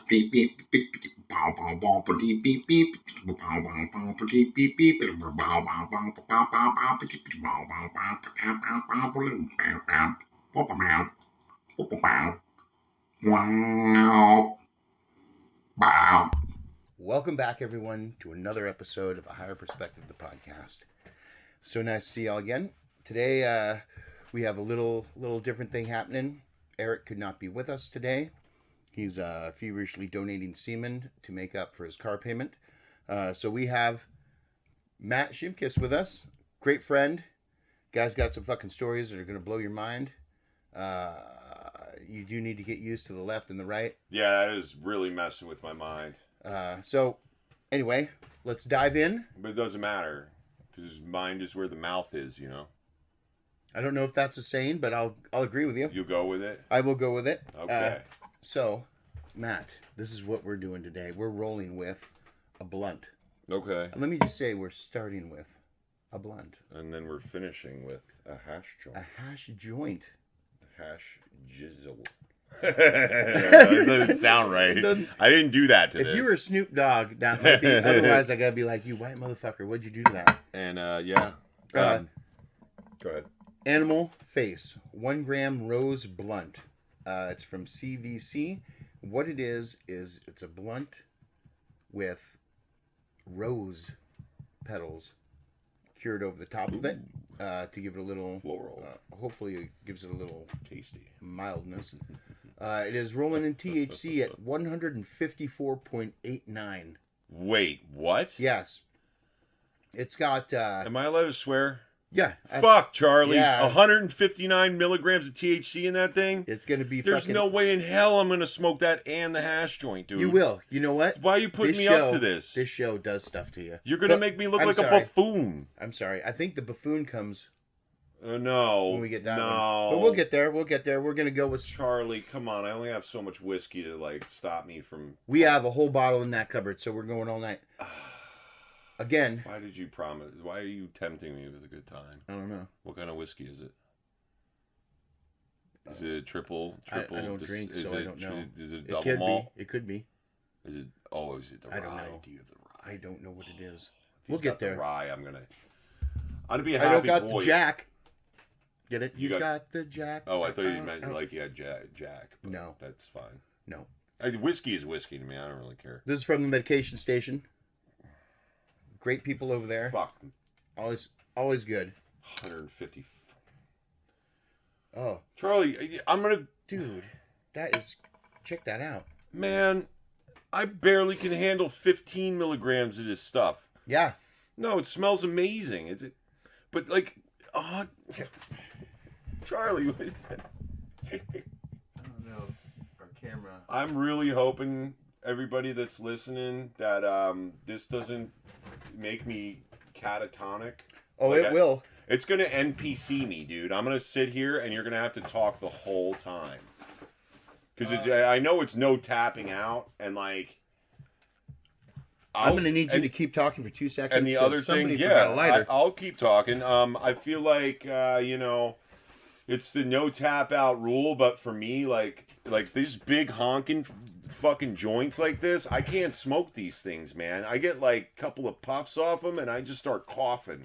beep beep beep Welcome back, everyone, to another episode of A Higher Perspective, the podcast. So nice to see y'all again. Today, we have a little different thing happening. Eric could not be with us today. He's feverishly donating semen to make up for his car payment. So we have Matt Shimkus with us. Great friend. Guy's got some fucking stories that are going to blow your mind. You do need to get used to the left and the right. Yeah, that is really messing with my mind. So, anyway, let's dive in. But it doesn't matter, because mind is where the mouth is, you know? I don't know if that's a saying, but I'll agree with you. You go with it? I will go with it. Okay. So, Matt, this is what we're doing today. We're rolling with a blunt. Okay. And let me just say, we're starting with a blunt. And then we're finishing with a hash joint. A hash joint. Hash jizzle. That doesn't sound right. I didn't do that to this. If you were Snoop Dogg, that might be. Otherwise, I gotta be like, you white motherfucker, what'd you do to that? And, yeah. Go ahead. Animal Face, 1 gram rose blunt. It's from CVC. What it is it's a blunt with rose petals cured over the top of it to give it a little floral. Hopefully, it gives it a little Tasty mildness. It is rolling in THC at 154.89. Wait, what? Yes. It's got... Am I allowed to swear? Yeah. Fuck, Charlie. Yeah. 159 milligrams of THC in that thing? It's going to be There's no way in hell I'm going to smoke that and the hash joint, dude. You will. You know what? Why are you putting me up to this? This show does stuff to you. You're going to make me look like a buffoon. I'm sorry. I think the buffoon comes... no. When we get that one. But we'll get there. We're going to go with... Charlie, come on. I only have so much whiskey to, stop me from... We have a whole bottle in that cupboard, so we're going all night. Again. Why did you promise? Why are you tempting me with a good time? I don't know. What kind of whiskey is it? Is it triple? I don't drink, so I don't know. Is it double malt? It could be. Is it the rye? I don't know. Do you have the rye? I don't know what it is. We'll get there. The rye, I'm gonna be a happy boy. I don't got the Jack. Get it? You got the Jack. Oh, I thought you meant you had Jack. No. That's fine. No. Whiskey is whiskey to me. I don't really care. This is from the medication station. Great people over there. Fuck. Always good. 150. Oh. Charlie, I'm going to... Dude, check that out. Man, I barely can handle 15 milligrams of this stuff. Yeah. No, it smells amazing. But Charlie. I don't know. Our camera. I'm really hoping everybody that's listening that this doesn't make me catatonic. Oh, it will. It's going to NPC me, dude. I'm going to sit here and you're going to have to talk the whole time. Because I know it's no tapping out and I'm going to need you to keep talking for 2 seconds. And the other thing, I'll keep talking. I feel like, it's the no tap out rule, but for me, like these big honking fucking joints like this, I can't smoke these things, man. I get a couple of puffs off them and I just start coughing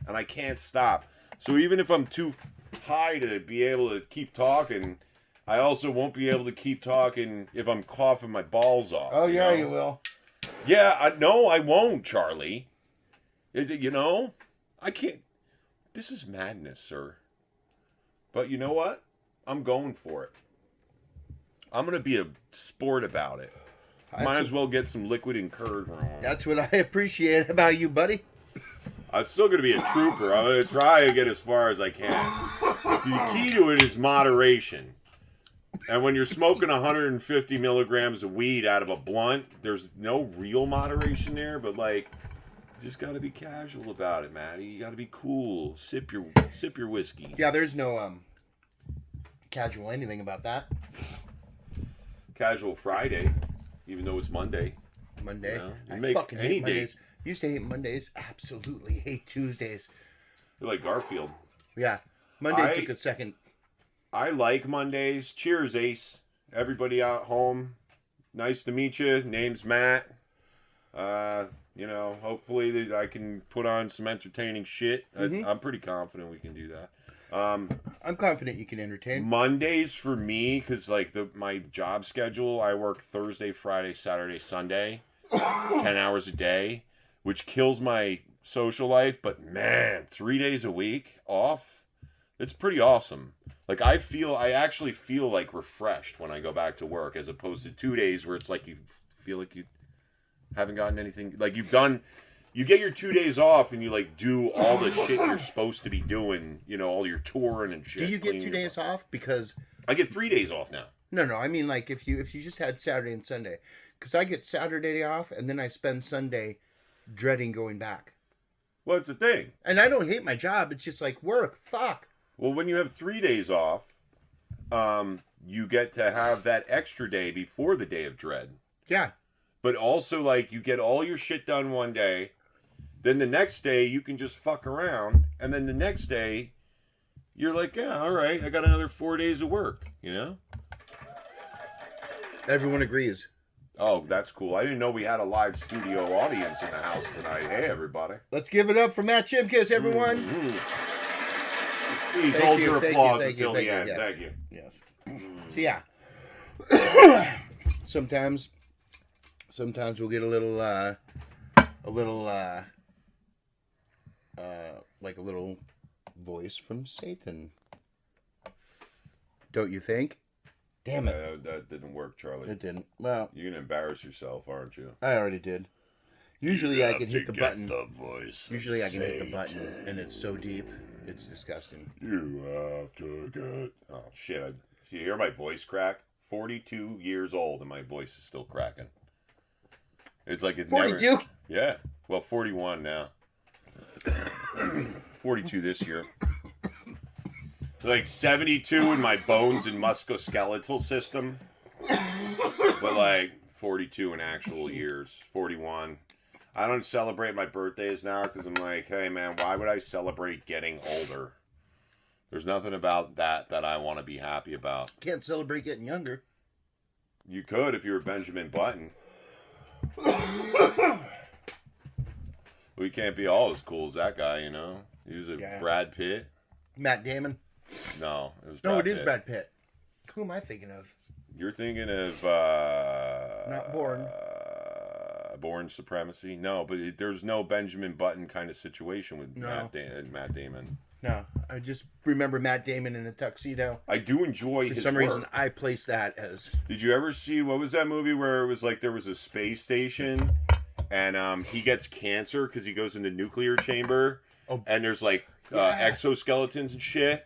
and I can't stop. So even if I'm too high to be able to keep talking, I also won't be able to keep talking if I'm coughing my balls off. Oh, yeah, you will. Yeah, no, I won't, Charlie. I can't. This is madness, sir. But you know what? I'm going for it. I'm going to be a sport about it. Might as well get some liquid and curd wrong. That's what I appreciate about you, buddy. I'm still going to be a trooper. I'm going to try to get as far as I can. See, the key to it is moderation. And when you're smoking 150 milligrams of weed out of a blunt, there's no real moderation there, but you just got to be casual about it, Matty. You got to be cool. Sip your whiskey. Yeah, there's no casual anything about that. Casual Friday, even though it's Monday. Monday. I fucking hate Mondays. Used to hate Mondays. Absolutely hate Tuesdays. You're like Garfield. Yeah. Monday took a second. I like Mondays. Cheers, Ace. Everybody out home. Nice to meet you. Name's Matt. Hopefully I can put on some entertaining shit. Mm-hmm. I'm pretty confident we can do that. I'm confident you can entertain. Mondays for me, because my job schedule, I work Thursday, Friday, Saturday, Sunday, 10 hours a day, which kills my social life. But man, 3 days a week off, it's pretty awesome. Like I actually feel like refreshed when I go back to work, as opposed to 2 days where it's like you feel like you haven't gotten anything. Like you get your 2 days off and you like do all the shit you're supposed to be doing, all your touring and shit. Do you get 2 days off? Because I get 3 days off now. No, I mean like if you just had Saturday and Sunday, because I get Saturday off and then I spend Sunday dreading going back. Well, it's the thing, and I don't hate my job. It's just like work. Fuck. Well, when you have 3 days off, you get to have that extra day before the day of dread. Yeah. But also, like, you get all your shit done one day. Then the next day, you can just fuck around. And then the next day, you're like, yeah, all right, I got another 4 days of work, Everyone agrees. Oh, that's cool. I didn't know we had a live studio audience in the house tonight. Hey, everybody. Let's give it up for Matt Shimkus, everyone. Mm-hmm. Please hold your applause until the end. Yes. Thank you. Yes. So, yeah. Sometimes we'll get a little voice from Satan. Don't you think? Damn it. That didn't work, Charlie. It didn't. Well, you're going to embarrass yourself, aren't you? I already did. Usually I can hit the button. The voice Usually I can hit the button, and it's so deep, it's disgusting. You have to get... Oh, shit. You hear my voice crack? 42 years old, and my voice is still cracking. It's like it 42? never... Yeah. Well, 41 now. 42 this year. Like 72 in my bones and musculoskeletal system. But like 42 in actual years. 41. I don't celebrate my birthdays now because I'm like, hey man, why would I celebrate getting older? There's nothing about that I want to be happy about. Can't celebrate getting younger. You could if you were Benjamin Button. We can't be all as cool as that guy, He was Brad Pitt. Matt Damon. No, it was. No, it is Brad Pitt. Who am I thinking of? You're thinking of not Bourne. Bourne Supremacy. No, but there's no Benjamin Button kind of situation with Matt Damon. No, I just remember Matt Damon in a tuxedo. I do enjoy his work. For some reason, I place that as. Did you ever see what was that movie where it was like there was a space station, and he gets cancer because he goes into nuclear chamber, and there's like exoskeletons and shit.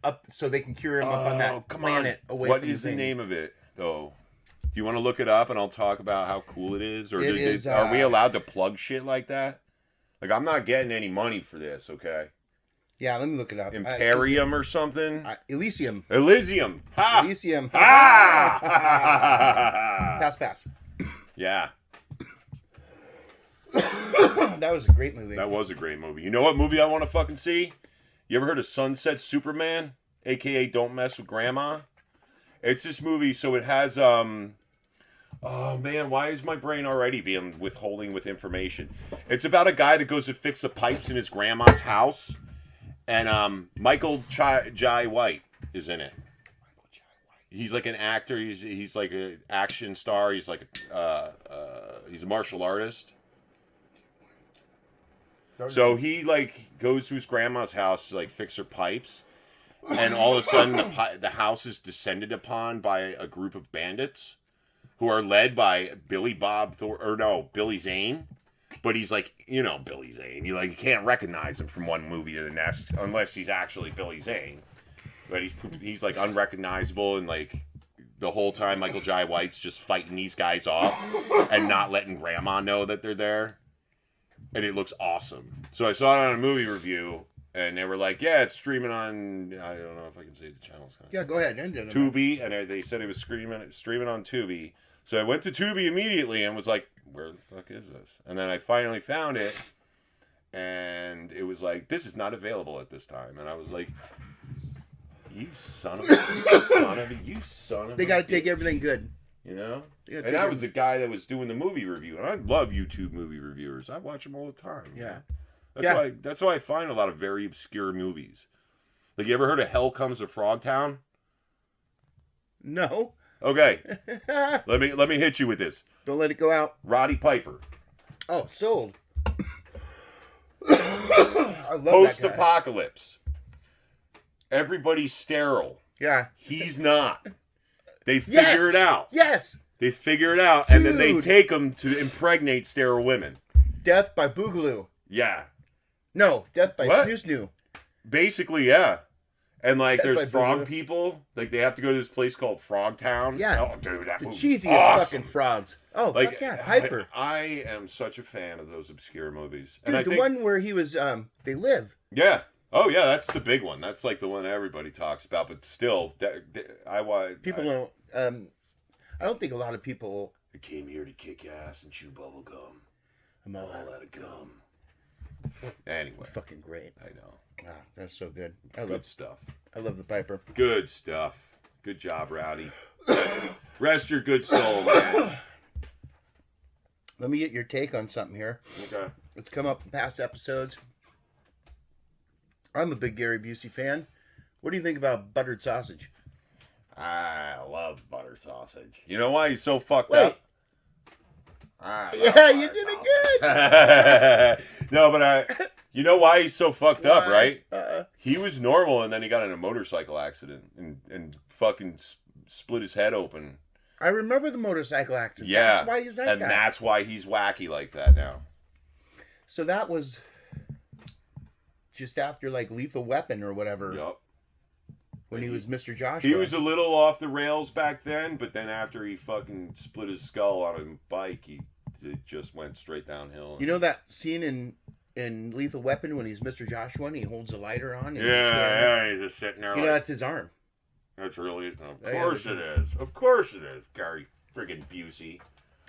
Up, so they can cure him up on that planet away what from is the name of it though? Do you want to look it up and I'll talk about how cool it is? Or are we allowed to plug shit like that? Like I'm not getting any money for this, okay? Yeah, let me look it up. Imperium or something? Elysium. Elysium. Ha! Elysium. Ha! Pass. Yeah. That was a great movie. That was a great movie. You know what movie I want to fucking see? You ever heard of Sunset Superman? AKA Don't Mess with Grandma? It's this movie, so it has, oh man, why is my brain already being withholding with information? It's about a guy that goes to fix the pipes in his grandma's house, and Michael Jai White is in it. He's like an actor, he's like an action star, he's like he's a martial artist. So he like goes to his grandma's house to like fix her pipes, and all of a sudden the house is descended upon by a group of bandits who are led by Billy Zane. But he's like, Billy Zane. You can't recognize him from one movie to the next unless he's actually Billy Zane. But he's like unrecognizable, and like the whole time Michael Jai White's just fighting these guys off and not letting Grandma know that they're there. And it looks awesome. So I saw it on a movie review, and they were like, yeah, it's streaming on, I don't know if I can say the channels. Yeah, go ahead. Tubi, and they said it was streaming on Tubi. So I went to Tubi immediately and was like, where the fuck is this? And then I finally found it, and it was like, this is not available at this time. And I was like, you son of a... They got to take everything good. You know? Yeah, and that was the guy that was doing the movie review. And I love YouTube movie reviewers. I watch them all the time. Yeah. That's why I find a lot of very obscure movies. Like, you ever heard of Hell Comes to Frogtown? No. Okay. let me hit you with this. Don't let it go out. Roddy Piper. Oh, sold. I love Post-apocalypse. Everybody's sterile. Yeah. He's not. They figure it out. Yes. They figure it out, and then they take him to impregnate sterile women. Death by Boogaloo. Yeah. No, Death by Snoo. Basically, yeah. And like, Death there's frog people. Like, they have to go to this place called Frogtown. Yeah. Oh, dude, that movie's cheesiest awesome. fucking frogs. Oh, like, fuck yeah, Piper. I am such a fan of those obscure movies. Dude, and the one where he was, They Live. Yeah. Oh, yeah, that's the big one. That's like the one everybody talks about. But still, People don't. I don't think a lot of people. I came here to kick ass and chew bubble gum. I'm all out of gum. Anyway, fucking great. I know. Ah, that's so good. Good stuff. I love the Piper. Good stuff. Good job, Rowdy. Rest your good soul, man. Let me get your take on something here. Okay. It's come up in past episodes. I'm a big Gary Busey fan. What do you think about buttered sausage? I love butter sausage. You know why he's so fucked up? Yeah, you did it good. No, but you know why he's so fucked up, right? He was normal, and then he got in a motorcycle accident and fucking split his head open. I remember the motorcycle accident. Yeah, that's why he's that and guy. that's why he's wacky like that now. So that was just after like Lethal Weapon or whatever. Yep. When he was Mr. Joshua. He was a little off the rails back then, but then after he fucking split his skull on a bike, it just went straight downhill. You know that scene in Lethal Weapon when he's Mr. Joshua and he holds a lighter on? And he's just sitting there. You know, that's his arm. That's really, of course it is. Of course it is, Gary friggin' Busey.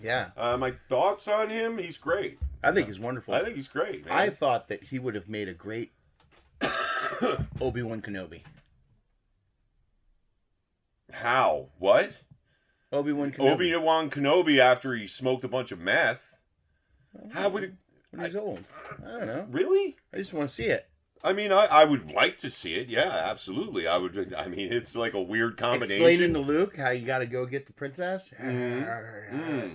Yeah. My thoughts on him, he's great. I think he's wonderful. I think he's great, man. I thought that he would have made a great Obi-Wan Kenobi. How? What? Obi-Wan Kenobi. Obi-Wan Kenobi after he smoked a bunch of meth. How would it... When he's old. I don't know. Really? I just want to see it. I mean, I would like to see it. Yeah, absolutely. I would. I mean, it's like a weird combination. Explaining to Luke how you got to go get the princess. You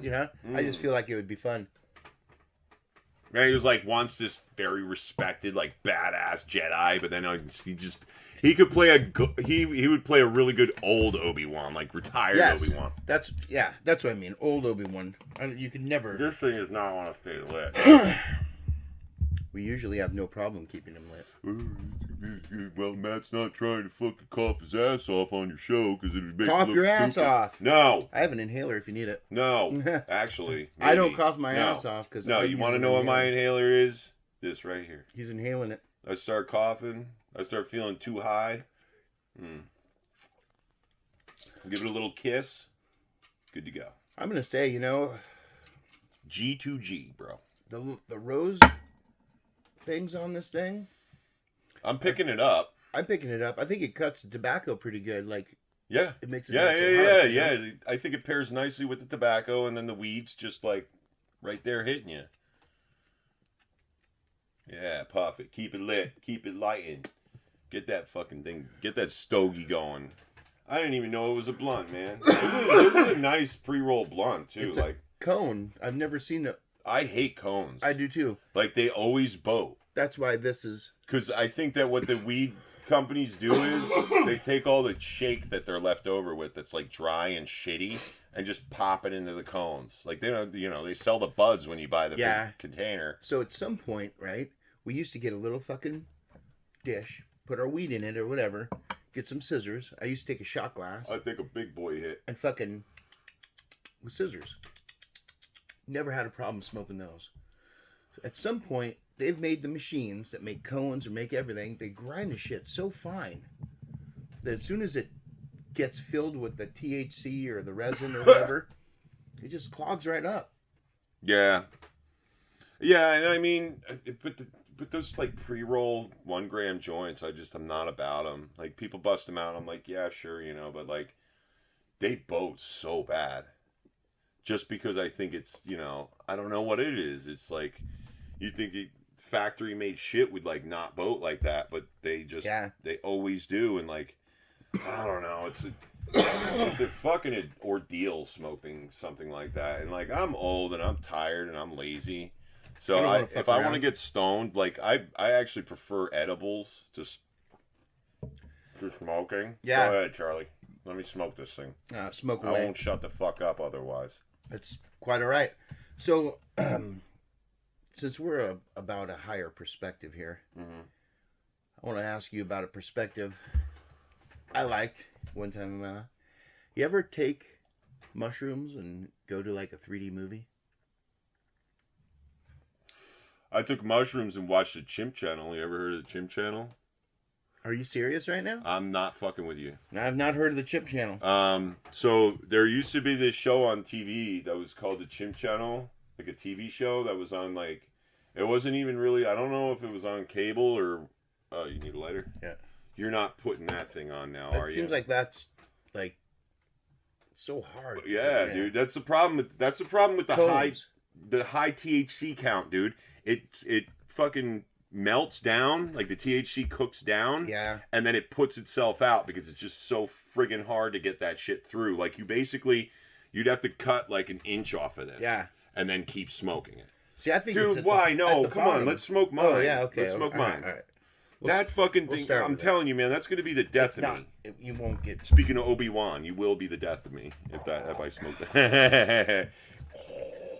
know? I just feel like it would be fun. Man, he was like once this very respected, like badass Jedi, but then he could play he would play a really good old Obi-Wan, like retired Obi-Wan. That's what I mean. Old Obi-Wan. You could never. This thing does not want to stay lit. We usually have no problem keeping him lit. Well, Matt's not trying to fucking cough his ass off on your show because it would make cough you look your ass stupid. off. No, I have an inhaler if you need it. No, actually, maybe. I don't cough my ass off because you want to know what my inhaler is? This right here. He's inhaling it. I start coughing. I start feeling too high. Give it a little kiss. Good to go. I'm gonna say, G2G, bro. The rose things on this thing. I'm picking it up. I'm picking it up. I think it cuts the tobacco pretty good. Like, yeah, it makes it yeah. I think it pairs nicely with the tobacco, and then the weeds just like right there hitting you. Yeah, puff it. Keep it lit. Keep it lighting. Get that fucking thing. Get that stogie going. I didn't even know it was a blunt, man. This is a nice pre-roll blunt too. It's a cone. I've never seen it. I hate cones. I do too. Like they always boat. That's why this is. Because I think that what the weed companies do is they take all the shake that they're left over with that's like dry and shitty and just pop it into the cones. Like they don't, they sell the buds when you buy the big container. So at some point, right, we used to get a little fucking dish, put our weed in it or whatever, get some scissors. I used to take a shot glass. I take a big boy hit. And fucking with scissors. Never had a problem smoking those. At some point, they've made the machines that make cones or make everything. They grind the shit so fine that as soon as it gets filled with the THC or the resin or whatever, it just clogs right up. Yeah. Yeah, and I mean, but those like pre-roll 1 gram joints, I'm not about them. Like people bust them out. I'm like, yeah, sure, but like they boat so bad. just because I think it's, I don't know what it is. It's like, you think factory made shit would like not vote like that, but they they always do. And like, I don't know. It's a fucking ordeal smoking something like that. And like, I'm old and I'm tired and I'm lazy. So if I want to get stoned, like I actually prefer edibles to smoking. Yeah. Go ahead, Charlie. Let me smoke this thing. Smoke away. I won't shut the fuck up otherwise. That's quite all right. So, since we're about a higher perspective here, I want to ask you about a perspective I liked one time. You ever take mushrooms and go to like a 3D movie? I took mushrooms and watched the Chimp Channel. You ever heard of the Chimp Channel? Are you serious right now? I'm not fucking with you. I've not heard of the Chimp Channel. So there used to be this show on TV that was called the Chimp Channel, like a TV show that was on like, it wasn't even really, I don't know if it was on cable or, you need a lighter? Yeah. You're not putting that thing on now, are you? It seems like that's like so hard. Yeah, dude. That's the problem with the high THC count, dude. It fucking melts down, like the THC cooks down, and then it puts itself out because it's just so friggin' hard to get that shit through. Like you'd have to cut like an inch off of this, and then keep smoking it. See, I think, dude, why? No, come on, let's smoke mine. Oh yeah, okay, let's smoke mine. All right. That fucking thing, I'm telling you, man, that's gonna be the death of me. You won't get. Speaking of Obi-Wan, you will be the death of me if I smoke that.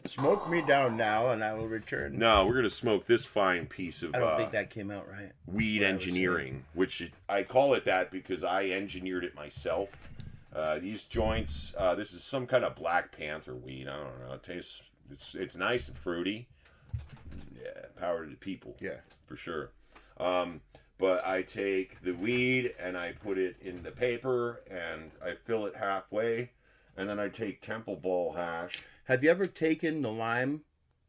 Smoke me down now, and I will return. No, we're gonna smoke this fine piece of. I don't think that came out right. Weed engineering, which I call it that because I engineered it myself. These joints, this is some kind of Black Panther weed. I don't know. It tastes. It's nice and fruity. Yeah, power to the people. Yeah, for sure. But I take the weed and I put it in the paper and I fill it halfway, and then I take Temple Ball hash. Have you ever taken the lime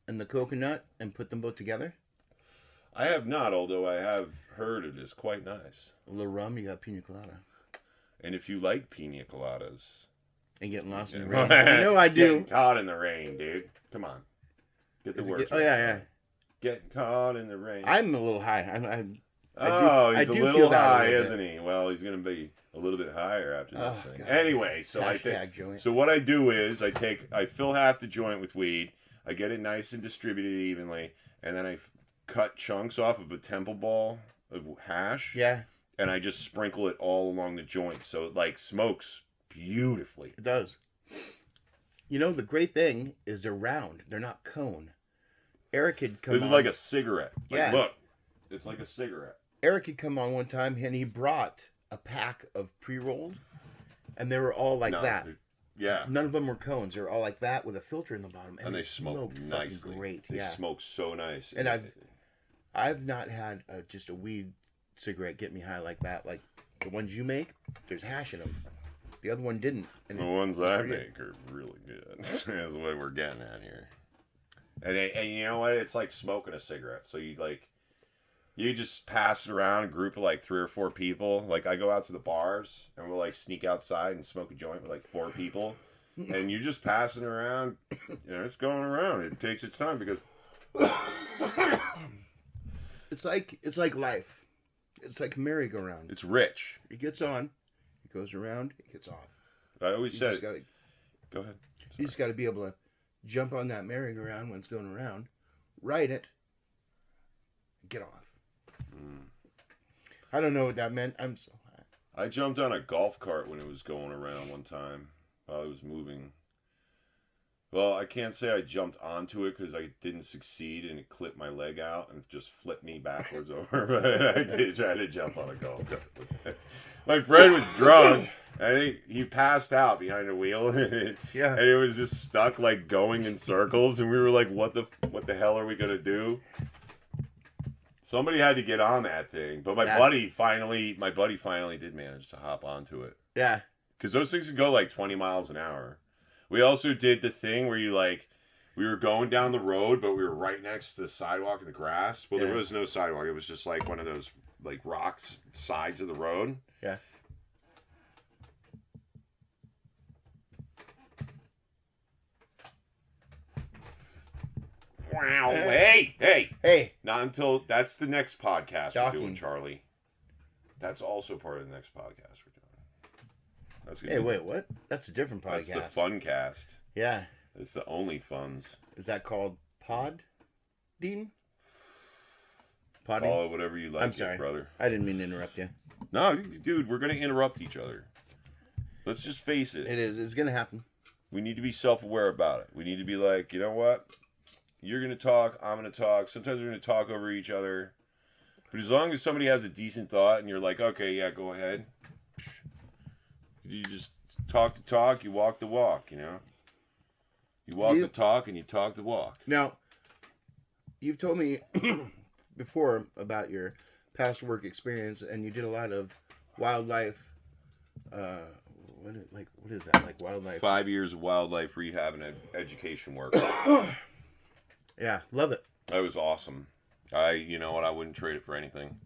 and the coconut and put them both together? I have not, although I have heard it is quite nice. A little rum, you got pina colada. And if you like pina coladas. And getting lost in the rain. I know I do. Getting caught in the rain, dude. Come on. Get the words. Oh, yeah. Getting caught in the rain. I'm a little high. He's a little high, isn't he? Well, he's going to be a little bit higher after this thing. God. Anyway, so so what I do is I fill half the joint with weed. I get it nice and distributed evenly, and then I cut chunks off of a Temple Ball of hash. Yeah. And I just sprinkle it all along the joint, so it like smokes beautifully. It does. You know, the great thing is they're round. They're not cone. Eric had come on. This is like a cigarette. Yeah. Look, it's like a cigarette. Eric had come on one time, and he brought a pack of pre-rolled, and they were all like that. Yeah. None of them were cones. They were all like that with a filter in the bottom. And they smoked nicely. Great. They smoked so nice. And I've not had just a weed cigarette get me high like that. Like the ones you make, there's hash in them. The other one didn't. And the ones I make are really good. That's the way we're getting at here. And you know what? It's like smoking a cigarette. So you just pass it around, a group of like 3 or 4 people. Like I go out to the bars and we'll like sneak outside and smoke a joint with like 4 people. And you're just passing around. It's going around. It takes its time because it's like life. It's like a merry-go-round. It's rich. It gets on, it goes around, it gets off. I always said. Go ahead. You just got to be able to jump on that merry-go-round when it's going around, ride it, get off. I don't know what that meant. I'm so high. I jumped on a golf cart when it was going around one time while it was moving. Well, I can't say I jumped onto it because I didn't succeed and it clipped my leg out and just flipped me backwards over. But I did try to jump on a golf cart. My friend was drunk. I think he passed out behind the wheel. And it was just stuck like going in circles. And we were like, what the hell are we going to do? Somebody had to get on that thing. But my buddy finally did manage to hop onto it. Yeah. Because those things can go like 20 miles an hour. We also did the thing where we were going down the road, but we were right next to the sidewalk and the grass. Well, there was no sidewalk. It was just like one of those like rocks sides of the road. Yeah. Hey. Not until that's the next podcast Docking. we're doing, Charlie. That's also part of the next podcast we're doing. Hey, wait, what? That's a different podcast. That's the fun cast. Yeah. It's the only funs. Is that called Pod? Dean? Call it whatever you like. I'm sorry, brother. I didn't mean to interrupt you. No, dude, we're gonna interrupt each other. Let's just face it. It is. It's gonna happen. We need to be self-aware about it. We need to be like, you know what? You're gonna talk. I'm gonna talk. Sometimes we're gonna talk over each other. But as long as somebody has a decent thought and you're like, okay, yeah, go ahead. You just talk the talk. You walk the walk. You know. You walk the talk and you talk the walk. Now, you've told me before about your past work experience, and you did a lot of wildlife. What is that? Like wildlife? 5 years of wildlife rehab and education work. Yeah, love it. That was awesome. You know what? I wouldn't trade it for anything.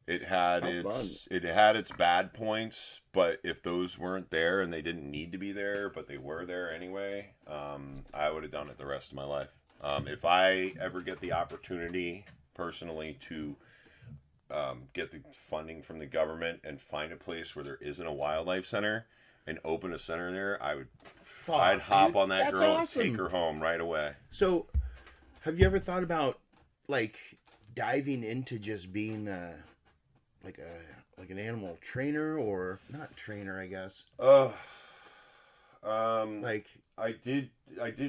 It had its bad points, but if those weren't there and they didn't need to be there, but they were there anyway, I would have done it the rest of my life. If I ever get the opportunity personally to get the funding from the government and find a place where there isn't a wildlife center and open a center there, I'd hop on that girl and take her home right away. So, have you ever thought about like diving into just being like an animal trainer, or not trainer, I guess? Like I did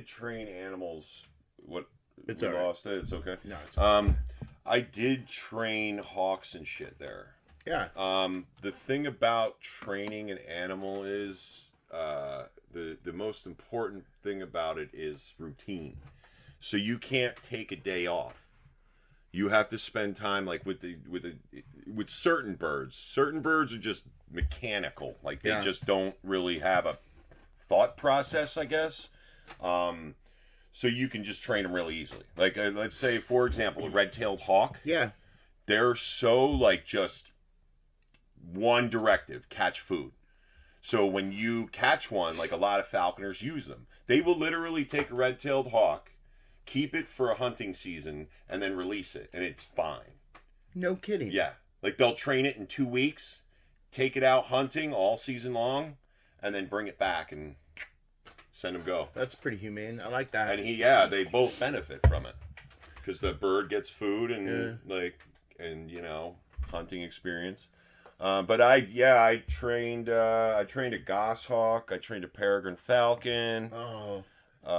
train animals. What? It's we lost it. It's okay. No, it's okay. I did train hawks and shit there. Yeah. The thing about training an animal is the most important thing about it is routine. So you can't take a day off. You have to spend time like with certain birds. Certain birds are just mechanical. Like they just don't really have a thought process, I guess. So you can just train them really easily. Like let's say, for example, a red-tailed hawk. Yeah. They're so like just one directive: catch food. So when you catch one, like a lot of falconers use them, they will literally take a red-tailed hawk, keep it for a hunting season, and then release it, and it's fine. No kidding. Yeah. Like they'll train it in 2 weeks, take it out hunting all season long, and then bring it back and send them go. That's pretty humane. I like that. And they both benefit from it. Because the bird gets food and hunting experience. But I trained a goshawk, I trained a peregrine falcon. Oh.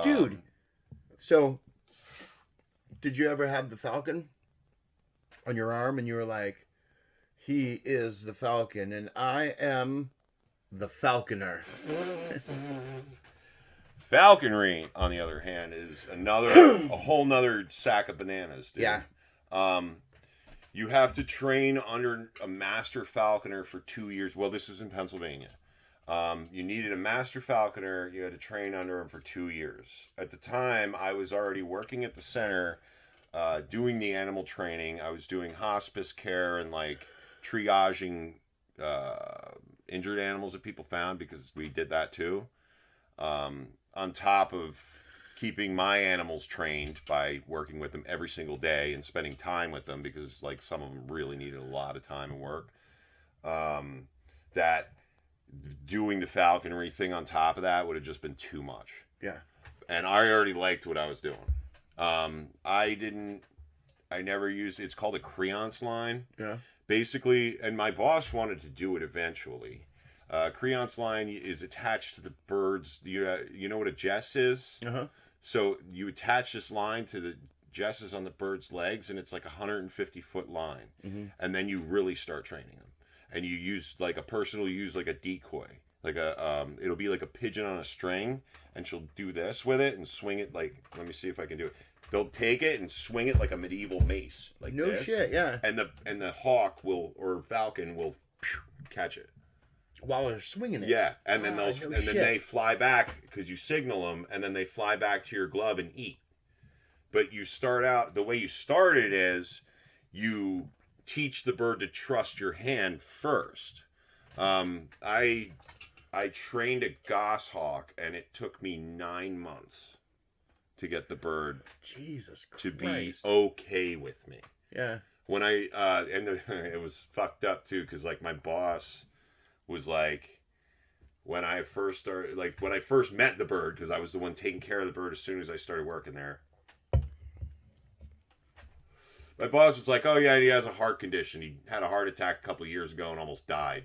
Dude. So did you ever have the falcon on your arm and you were like, he is the falcon and I am the falconer? Falconry, on the other hand, is a whole nother sack of bananas, dude. Yeah. You have to train under a master falconer for 2 years. Well, this was in Pennsylvania. You needed a master falconer. You had to train under him for 2 years. At the time, I was already working at the center, doing the animal training. I was doing hospice care and like triaging injured animals that people found, because we did that too. On top of keeping my animals trained by working with them every single day and spending time with them, because like some of them really needed a lot of time and work. That doing the falconry thing on top of that would have just been too much. Yeah. And I already liked what I was doing. I never used, it's called a creance line. Yeah. Basically, and my boss wanted to do it eventually. Creance line is attached to the birds. You know what a jess is? Uh-huh. So you attach this line to the jesses on the bird's legs, and it's like 150-foot line. Mm-hmm. And then you really start training them. And you use like a person will use like a decoy, like it'll be like a pigeon on a string, and she'll do this with it and swing it like, let me see if I can do it. They'll take it and swing it like a medieval mace, like no this. Shit, yeah. And the hawk or falcon will catch it while they're swinging it. Yeah, and then then they fly back because you signal them, and then they fly back to your glove and eat. But you start out the way you started is you teach the bird to trust your hand first. I trained a goshawk, and it took me 9 months to get the bird Jesus Christ. to be okay with me. Yeah. When it was fucked up too, because like my boss was like, when I first met the bird, because I was the one taking care of the bird as soon as I started working there. My boss was like, oh yeah, he has a heart condition. He had a heart attack a couple of years ago and almost died.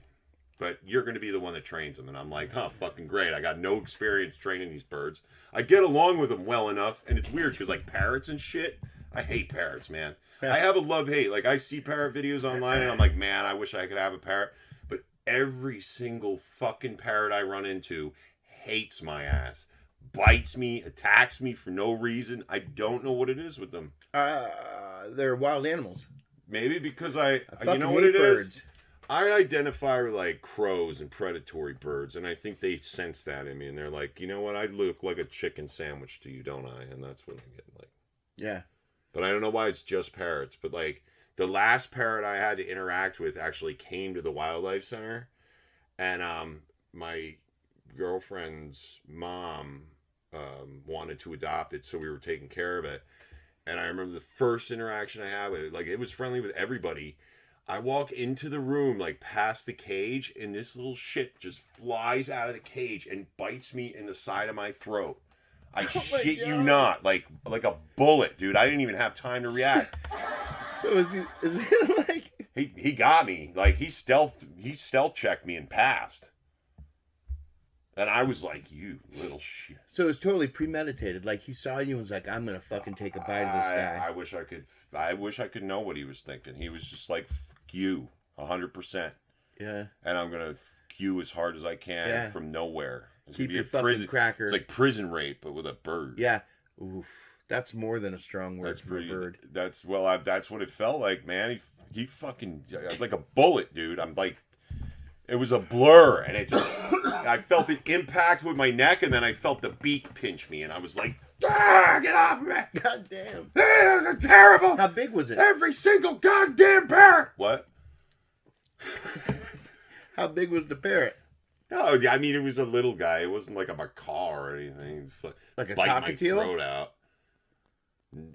But you're going to be the one that trains him. And I'm like, oh, fucking great. I got no experience training these birds. I get along with them well enough. And it's weird because like parrots and shit, I hate parrots, man. I have a love-hate. Like I see parrot videos online and I'm like, man, I wish I could have a parrot. But every single fucking parrot I run into hates my ass. Bites me, attacks me for no reason. I don't know what it is with them. They're wild animals. Maybe because you know what it is? I identify with like crows and predatory birds, and I think they sense that in me, and they're like, you know what? I look like a chicken sandwich to you, don't I? And that's what I get like. Yeah. But I don't know why it's just parrots. But like the last parrot I had to interact with actually came to the wildlife center, and my girlfriend's mom wanted to adopt it, so we were taking care of it. And I remember the first interaction I had with it, like it was friendly with everybody. I walk into the room, like past the cage, and this little shit just flies out of the cage and bites me in the side of my throat. I shit you not, like a bullet, dude. I didn't even have time to react. So is it like he got me, like he stealth checked me and passed. And I was like, you little shit. So it's totally premeditated. Like he saw you and was like, I'm gonna fucking take a bite of this guy. I wish I could know what he was thinking. He was just like, fuck you, 100%. Yeah. And I'm gonna fuck you as hard as I can from nowhere. Keep your fucking cracker. It's like prison rape, but with a bird. Yeah. Oof. That's more than a strong word for a bird. That's what it felt like, man. He fucking like a bullet, dude. I'm like. It was a blur, and I felt it impact with my neck, and then I felt the beak pinch me, and I was like, get off of me! God damn. This is terrible! How big was it? Every single goddamn parrot! What? How big was the parrot? No, I mean, it was a little guy. It wasn't like a macaw or anything. Like a bite cockatiel? My throat out.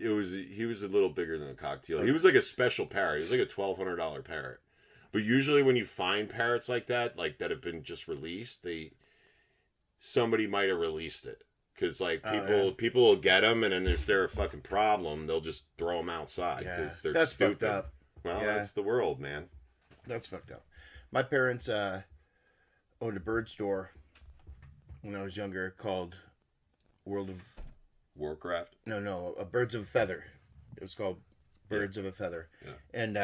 He was a little bigger than a cockatiel. He was like a special parrot. He was like a $1,200 parrot. But usually when you find parrots like that have been just released, somebody might have released it. Because like people will get them, and then if they're a fucking problem, they'll just throw them outside because they're that's stupid. Fucked up. Well, that's the world, man. That's fucked up. My parents owned a bird store when I was younger called World of Warcraft. No, Birds of a Feather. It was called Birds of a Feather, and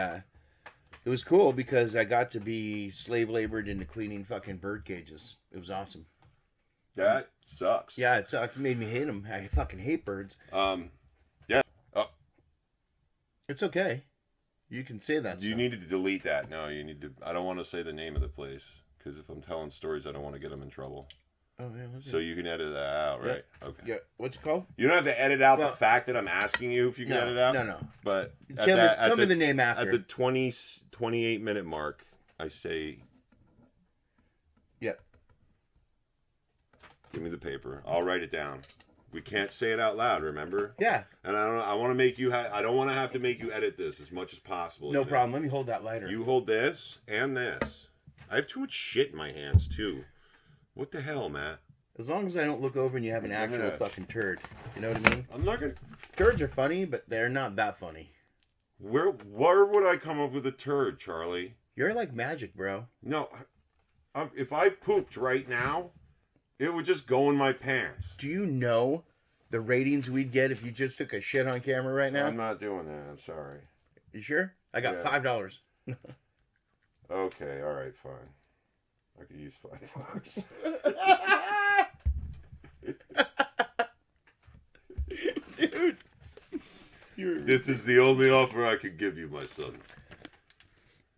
it was cool because I got to be slave labored into cleaning fucking bird cages. It was awesome. That sucks. Yeah, it sucks. It made me hate them. I fucking hate birds. Yeah. Oh. It's okay. You can say that. You need to delete that. No, you need to. I don't want to say the name of the place because if I'm telling stories, I don't want to get them in trouble. Oh yeah. So you can edit that out, right? Yeah. Okay. Yeah. What's it called? You don't have to edit out the fact that I'm asking you if you can edit out. No. But tell me the name after. At the 28-minute mark, I say. Yep. Give me the paper. I'll write it down. We can't say it out loud, remember? Yeah. And I want to make you. I don't want to have to make you edit this as much as possible. No problem. Let me hold that lighter. You hold this and this. I have too much shit in my hands too. What the hell, Matt? As long as I don't look over and you have an actual fucking turd. You know what I mean? I'm not gonna. Turds are funny, but they're not that funny. Where would I come up with a turd, Charlie? You're like magic, bro. No, if I pooped right now, it would just go in my pants. Do you know the ratings we'd get if you just took a shit on camera right now? I'm not doing that. I'm sorry. You sure? I got $5. Okay, all right, fine. I could use $5. Dude, this is the only offer I could give you, my son.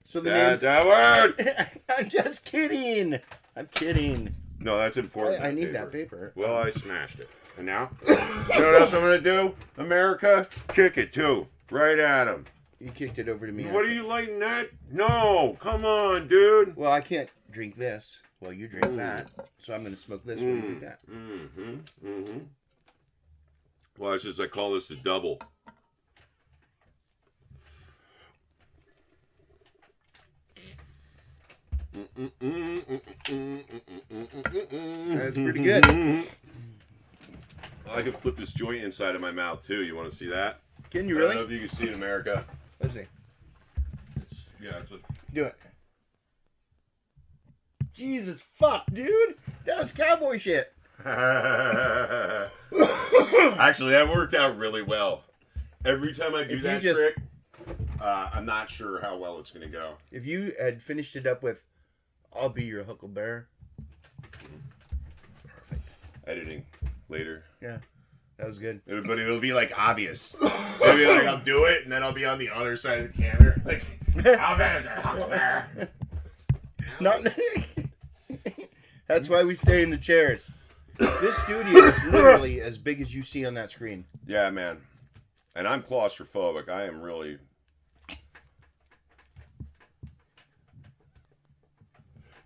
So the That's that word. I'm just kidding. I'm kidding. No, that's important. I need that paper. Well, I smashed it, and now, you know what else I'm gonna do? America, kick it too, right at him. You kicked it over to me. What are you lighting that? No, come on, dude. Well, I can't drink this. Well, you drink that, so I'm going to smoke this when you drink that. Watch this. I call this a double. That's pretty good. I can flip this joint inside of my mouth too. You want to see that? Can you really? I don't know if you can see it in America. Let's see. It's a... Do it. Jesus fuck, dude. That was cowboy shit. Actually, that worked out really well. Every time I do that trick, I'm not sure how well it's going to go. If you had finished it up with, I'll be your huckleberry. Perfect. Editing later. Yeah, that was good. But it'll be like obvious. It'll be like I'll do it, and then I'll be on the other side of the camera. Like, I'll be your huckleberry. Not. That's why we stay in the chairs. This studio is literally as big as you see on that screen. Yeah, man. And I'm claustrophobic. I am really...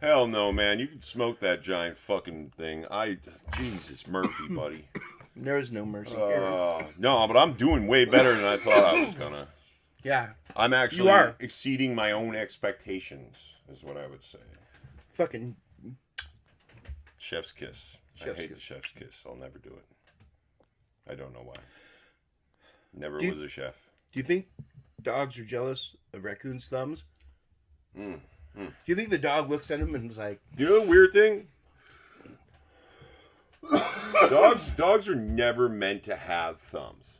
Hell no, man. You can smoke that giant fucking thing. Jesus, Murphy, buddy. There's no mercy. No, but I'm doing way better than I thought I was gonna. Yeah. I'm actually exceeding my own expectations, is what I would say. Fucking... Chef's kiss. I hate the chef's kiss. I'll never do it. I don't know why. Never was a chef. Do you think dogs are jealous of raccoons' thumbs? Do you think the dog looks at him and is like... You know the weird thing? Dogs are never meant to have thumbs.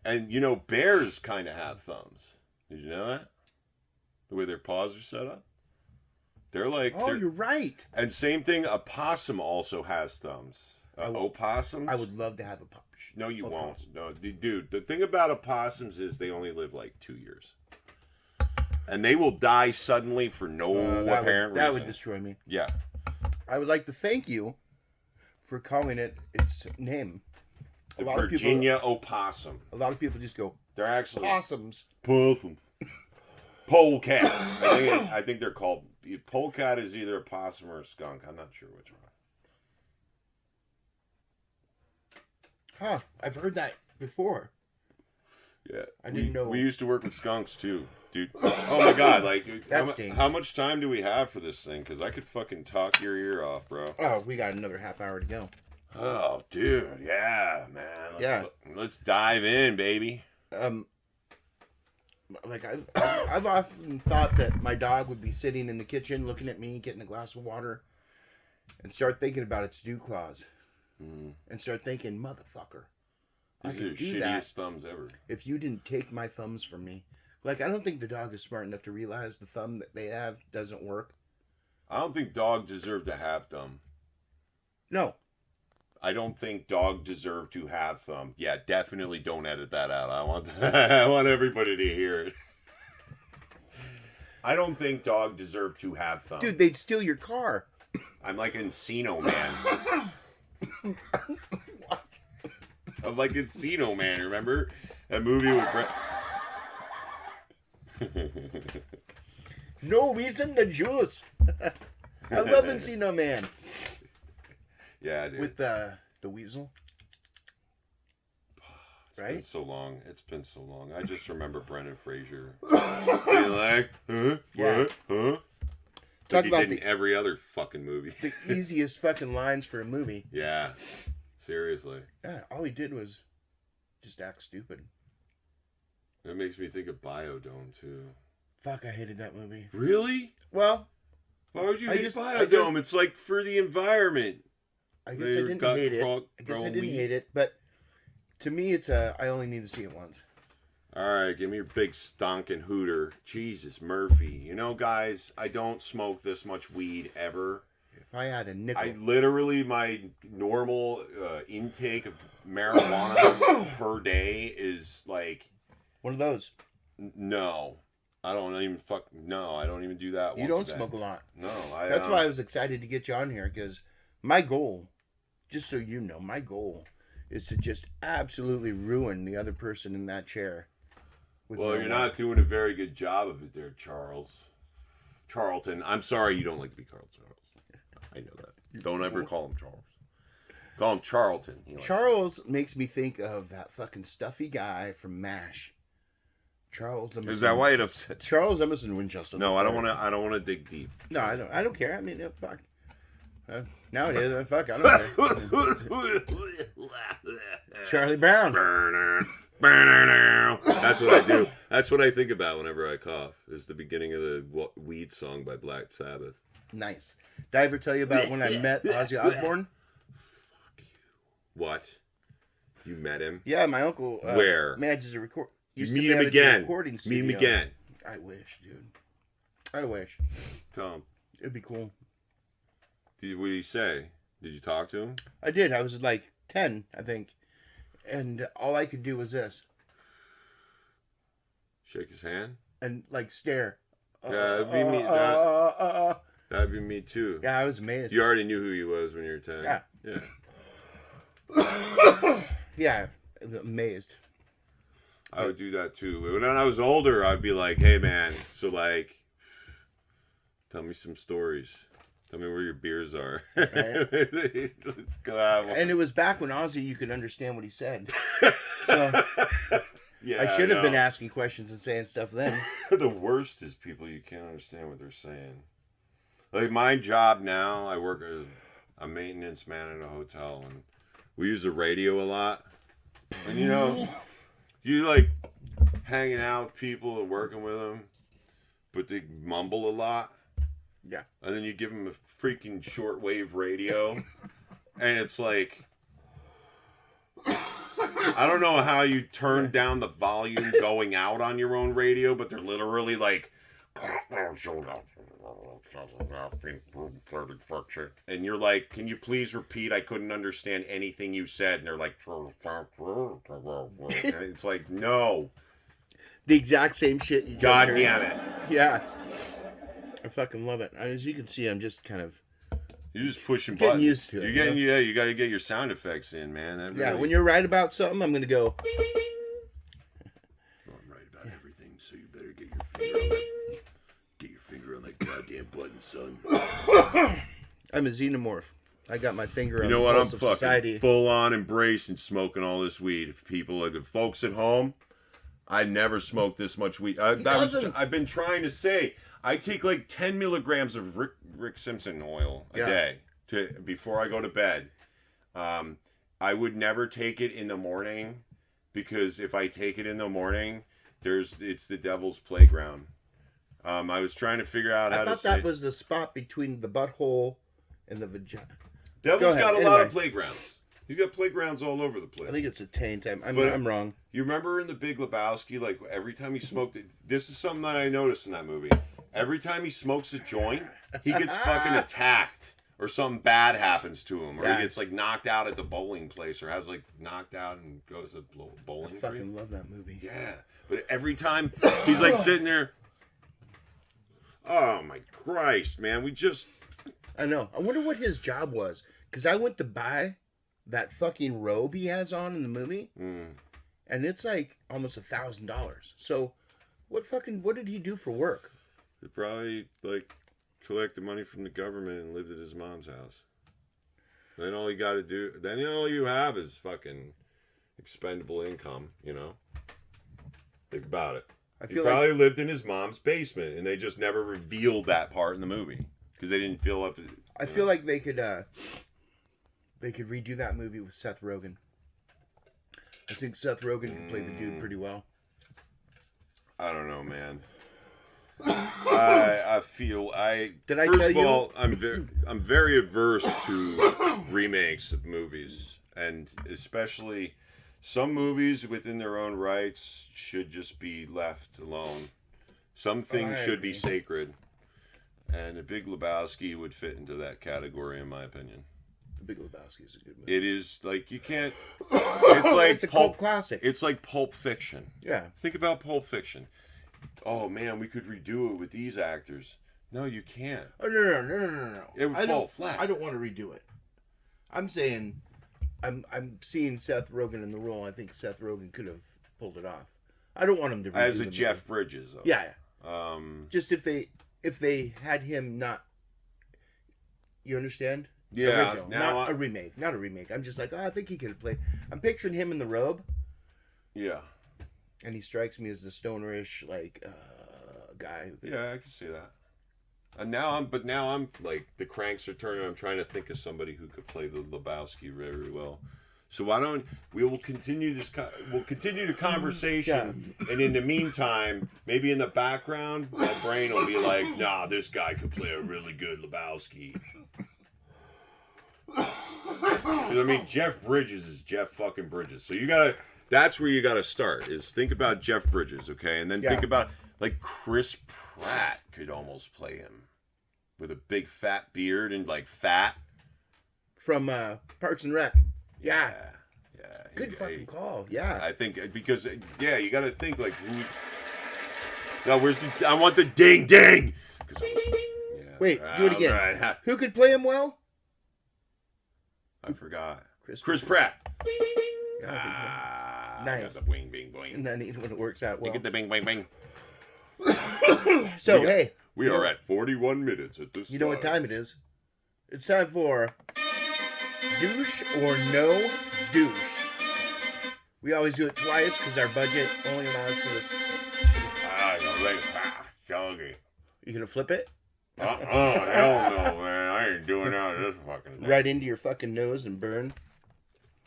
And, you know, bears kind of have thumbs. Did you know that? The way their paws are set up? They're like... Oh, you're right. And same thing, a possum also has thumbs. Opossums? I would love to have a pup. No, you won't. No, dude, the thing about opossums is they only live like 2 years. And they will die suddenly for no apparent reason. That would destroy me. Yeah. I would like to thank you for calling it its name. The Virginia opossum. A lot of people just go, they're actually... Possums. Polecat. I think they're called... Polecat is either a possum or a skunk. I'm not sure which one. Huh. I've heard that before. Yeah. I didn't know. We used to work with skunks, too. Dude. Oh, my God. Like, how much time do we have for this thing? Because I could fucking talk your ear off, bro. Oh, we got another half hour to go. Oh, dude. Yeah, man. Let's dive in, baby. Like, I've often thought that my dog would be sitting in the kitchen looking at me, getting a glass of water, and start thinking about its dew claws. And start thinking, motherfucker, I could do that. Shittiest thumbs ever. If you didn't take my thumbs from me. Like, I don't think the dog is smart enough to realize the thumb that they have doesn't work. I don't think dog deserve to have thumb. No. I don't think dog deserve to have thumb. Yeah, definitely don't edit that out. I want everybody to hear it. I don't think dog deserve to have thumb. Dude, they'd steal your car. I'm like Encino Man. What? I'm like Encino Man, remember? That movie with Brett. No reason the juice. I love Encino Man. Yeah, dude. With the weasel. Right? It's been so long. I just remember Brendan Fraser being like, huh? Yeah. What? Huh? Talk like he about did in every other fucking movie. The easiest fucking lines for a movie. Yeah. Seriously. Yeah, all he did was just act stupid. That makes me think of Biodome, too. Fuck, I hated that movie. Really? Well... Why would you hate Biodome? It's like for the environment. I guess I didn't hate it. I guess I didn't hate it, but to me, it's I only need to see it once. All right, give me your big stonking hooter. Jesus, Murphy. You know, guys, I don't smoke this much weed ever. If I had a nickel... my normal intake of marijuana per day is like... One of those. No. I don't even do that. You don't smoke a lot. No. That's why I was excited to get you on here, because my goal, just so you know, my goal is to just absolutely ruin the other person in that chair. Well, you're not doing a very good job of it there, Charlton. I'm sorry you don't like to be called Charles. I know that. Don't ever call him Charles. Call him Charlton. Charles makes me think of that fucking stuffy guy from MASH. Charles Emerson. Is that why it upsets you? Charles Emerson Winchester. No, I don't want to. I don't want to dig deep. No, I don't care. I mean, fuck. Nowadays, fuck. I don't care. Charlie Brown. That's what I do. That's what I think about whenever I cough. Is the beginning of the Weed song by Black Sabbath. Nice. Did I ever tell you about when I met Ozzy Osbourne? Fuck you. What? You met him? Yeah, my uncle. Where? Manages a record. Meet him again. Meet him again. I wish, dude. I wish. Tell him. It'd be cool. What did he say? Did you talk to him? I did. I was like 10, I think. And all I could do was this. Shake his hand? And like stare. Yeah, that'd be me. That'd be me too. Yeah, I was amazed. You already knew who he was when you were 10. Yeah. Yeah. Yeah, amazed. I would do that too. When I was older, I'd be like, hey man, so like, tell me some stories. Tell me where your beers are. Right. Let's go have one. And it was back when Ozzy, you could understand what he said. So yeah, I should have been asking questions and saying stuff then. The worst is people you can't understand what they're saying. Like my job now, I work as a maintenance man in a hotel, and we use the radio a lot. And you know, you like hanging out with people and working with them, but they mumble a lot. Yeah. And then you give them a freaking shortwave radio, and it's like, I don't know how you turn down the volume going out on your own radio, but they're literally like, and you're like, can you please repeat? I couldn't understand anything you said. And they're like, and it's like, no. The exact same shit you God just damn heard. it. Yeah. I fucking love it. As you can see, I'm just kind of... You're just pushing getting buttons. used to it. You're getting, yeah, you got to get your sound effects in, man. That Yeah, really... when you're right about something, I'm going to go... Well, I'm right about everything, so you better get your finger on that goddamn button, son. I'm a xenomorph. I got my finger on the the pulse I'm of fucking society. full on embracing smoking all this weed. If people, like the folks at home, I never smoked this much weed. I've been trying to say, I take like 10 milligrams of Rick Simpson oil a day before I go to bed. I would never take it in the morning because if I take it in the morning, it's the devil's playground. I was trying to figure out how to. I thought that was the spot between the butthole and the vagina. Devil's got a lot of playgrounds. You got playgrounds all over the place. I think it's a taint. I'm wrong. You remember in The Big Lebowski, like every time he smoked it, this is something that I noticed in that movie. Every time he smokes a joint, he gets fucking attacked. Or something bad happens to him. Or he gets like knocked out at the bowling place. Or has like knocked out and goes to bowling. I fucking love that movie. Yeah. But every time he's like sitting there. Oh my Christ, man. I know. I wonder what his job was. Because I went to buy that fucking robe he has on in the movie. And it's like almost $1,000. So what did he do for work? He probably like collected money from the government and lived at his mom's house. Then all you have is fucking expendable income, you know? Think about it. He probably lived in his mom's basement, and they just never revealed that part in the movie because they didn't feel up. I feel like they could redo that movie with Seth Rogen. I think Seth Rogen can play the dude pretty well. I don't know, man. I feel Did I first tell of you? all, I'm very averse to remakes of movies, and especially some movies within their own rights should just be left alone. Some things should be sacred, and The Big Lebowski would fit into that category, in my opinion. The Big Lebowski is a good movie. It is like you can't. It's like it's a cult classic. It's like Pulp Fiction. Yeah. Think about Pulp Fiction. Oh man, we could redo it with these actors. No, you can't. Oh no! It would fall flat. I don't want to redo it. I'm saying, I'm seeing Seth Rogen in the role. I think Seth Rogen could have pulled it off. I don't want him to redo as a the Jeff movie. Bridges. Though. Yeah. Just if they had him not, you understand? Yeah, original, not a remake. Not a remake. I'm just like, I think he could play. I'm picturing him in the robe. Yeah. And he strikes me as the stonerish guy. Yeah, I can see that. And now I'm like the cranks are turning. I'm trying to think of somebody who could play the Lebowski very well. So why don't we will continue this? We'll continue the conversation, and in the meantime, maybe in the background, my brain will be like, "Nah, this guy could play a really good Lebowski." I mean, Jeff Bridges is Jeff fucking Bridges. So you gotta. That's where you gotta start. Is think about Jeff Bridges, okay, and then think about like Chris Pratt could almost play him with a big fat beard and like fat from Parks and Rec. Yeah. Good fucking call. Yeah. I think because you got to think like who. No, I want the ding ding. Wait, do it again. Right. Who could play him well? I forgot. Chris Pratt. Nice. I got the bing bing boing. And then when it works out well. You get the bing bing bing. So hey, we are at 41 minutes at this. You know what time it is? It's time for douche or no douche. We always do it twice because our budget only allows for this. You gonna flip it? Hell no, man! I ain't doing that. This fucking thing. Right into your fucking nose and burn.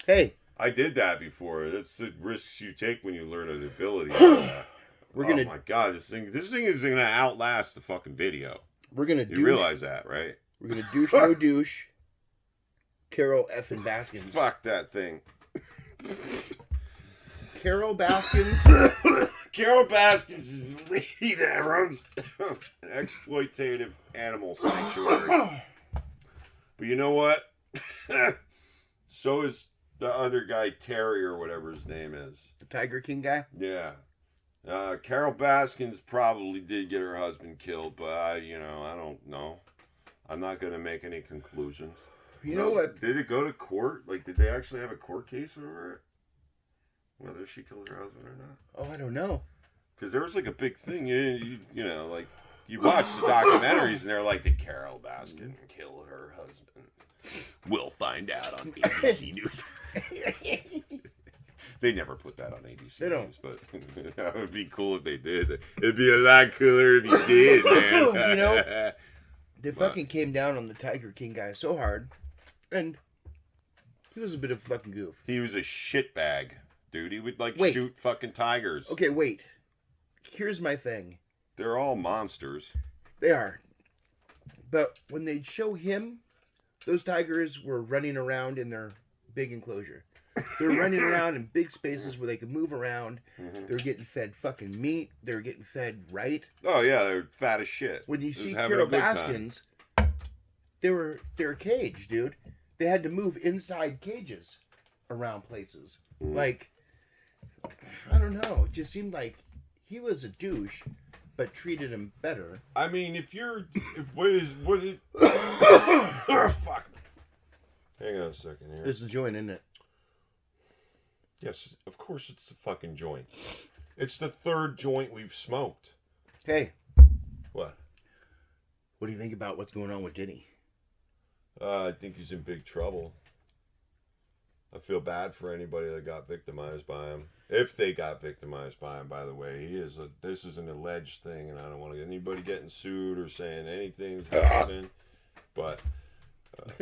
Hey, I did that before. That's the risks you take when you learn an ability. We're gonna. Oh my god, this thing is gonna outlast the fucking video. We're gonna. You realize that, right? We're gonna douche no douche. Carol effing Baskins. Fuck that thing. Carol Baskins. Carol Baskins is the lady that runs an exploitative animal sanctuary. But you know what? So is the other guy, Terry or whatever his name is. The Tiger King guy? Yeah. Carol Baskins probably did get her husband killed, but I don't know. I'm not going to make any conclusions. You know what? Did it go to court? Like, did they actually have a court case over it? Whether she killed her husband or not? Oh, I don't know. Because there was like a big thing, you know, like you watch the documentaries and they're like, did Carol Baskin kill her husband? We'll find out on ABC News. They never put that on ABC News, but that would be cool if they did. It'd be a lot cooler if you did, man. You know, they fucking came down on the Tiger King guy so hard, and he was a bit of a fucking goof. He was a shitbag. Dude, he would shoot fucking tigers. Okay, wait. Here's my thing. They're all monsters. They are. But when they'd show him, those tigers were running around in their big enclosure. They were running around in big spaces where they could move around. Mm-hmm. They were getting fed fucking meat. They were getting fed right. Oh yeah, they're fat as shit. When you see Carol Baskins, they were caged, dude. They had to move inside cages around places. Mm. Like, I don't know. It just seemed like he was a douche, but treated him better. I mean, oh, fuck. Hang on a second here. This is the joint, isn't it? Yes, of course it's the fucking joint. It's the third joint we've smoked. Hey. What? What do you think about what's going on with Diddy? I think he's in big trouble. I feel bad for anybody that got victimized by him. If they got victimized by him, by the way. This is an alleged thing, and I don't want to get anybody getting sued or saying anything's happening. But,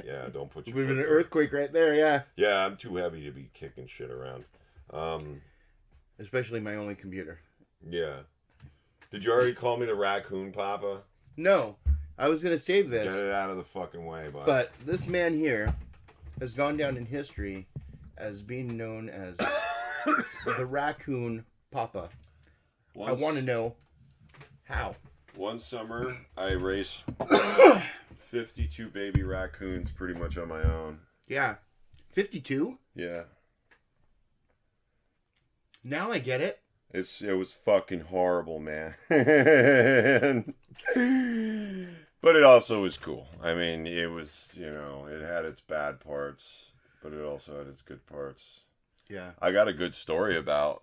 yeah, don't put your... We've been an earthquake right there, yeah. Yeah, I'm too heavy to be kicking shit around. Especially my only computer. Yeah. Did you already call me the Racoon Papa? No. I was going to save this. Get it out of the fucking way, bud. But this man here has gone down in history as being known as the Racoon Papa. I want to know how. One summer, I raised 52 baby raccoons pretty much on my own. Yeah. 52? Yeah. Now I get it. It was fucking horrible, man. But it also was cool. I mean, it was, it had its bad parts, but it also had its good parts. Yeah. I got a good story about,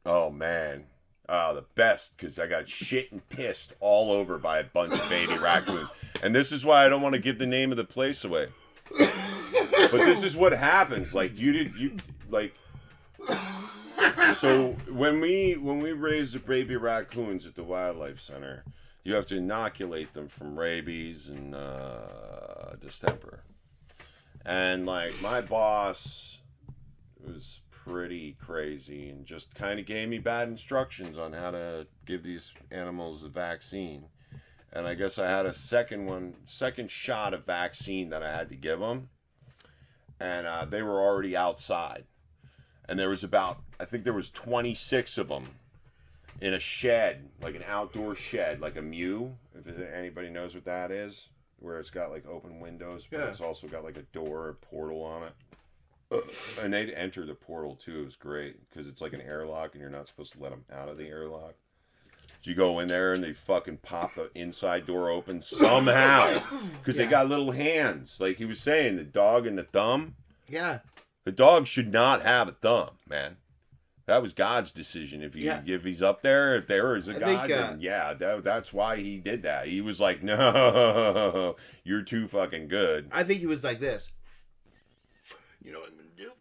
the best, because I got shit and pissed all over by a bunch of baby raccoons. And this is why I don't want to give the name of the place away. But this is what happens. Like so when we raise the baby raccoons at the wildlife center, you have to inoculate them from rabies and distemper. And like my boss was pretty crazy and just kind of gave me bad instructions on how to give these animals a vaccine. And I guess I had a second shot of vaccine that I had to give them. And they were already outside. And there was I think there was 26 of them in a shed, like an outdoor shed, like a mew, if anybody knows what that is, where it's got like open windows, but it's also got like a door, a portal on it. And they'd enter the portal too. It was great because it's like an airlock and you're not supposed to let them out of the airlock. You go in there and they fucking pop the inside door open somehow because they got little hands. Like he was saying, the dog and the thumb. Yeah. The dog should not have a thumb, man. That was God's decision. If he's up there, if there is a God, then that's why he did that. He was like, no, you're too fucking good. I think he was like this. You know what I'm going to do?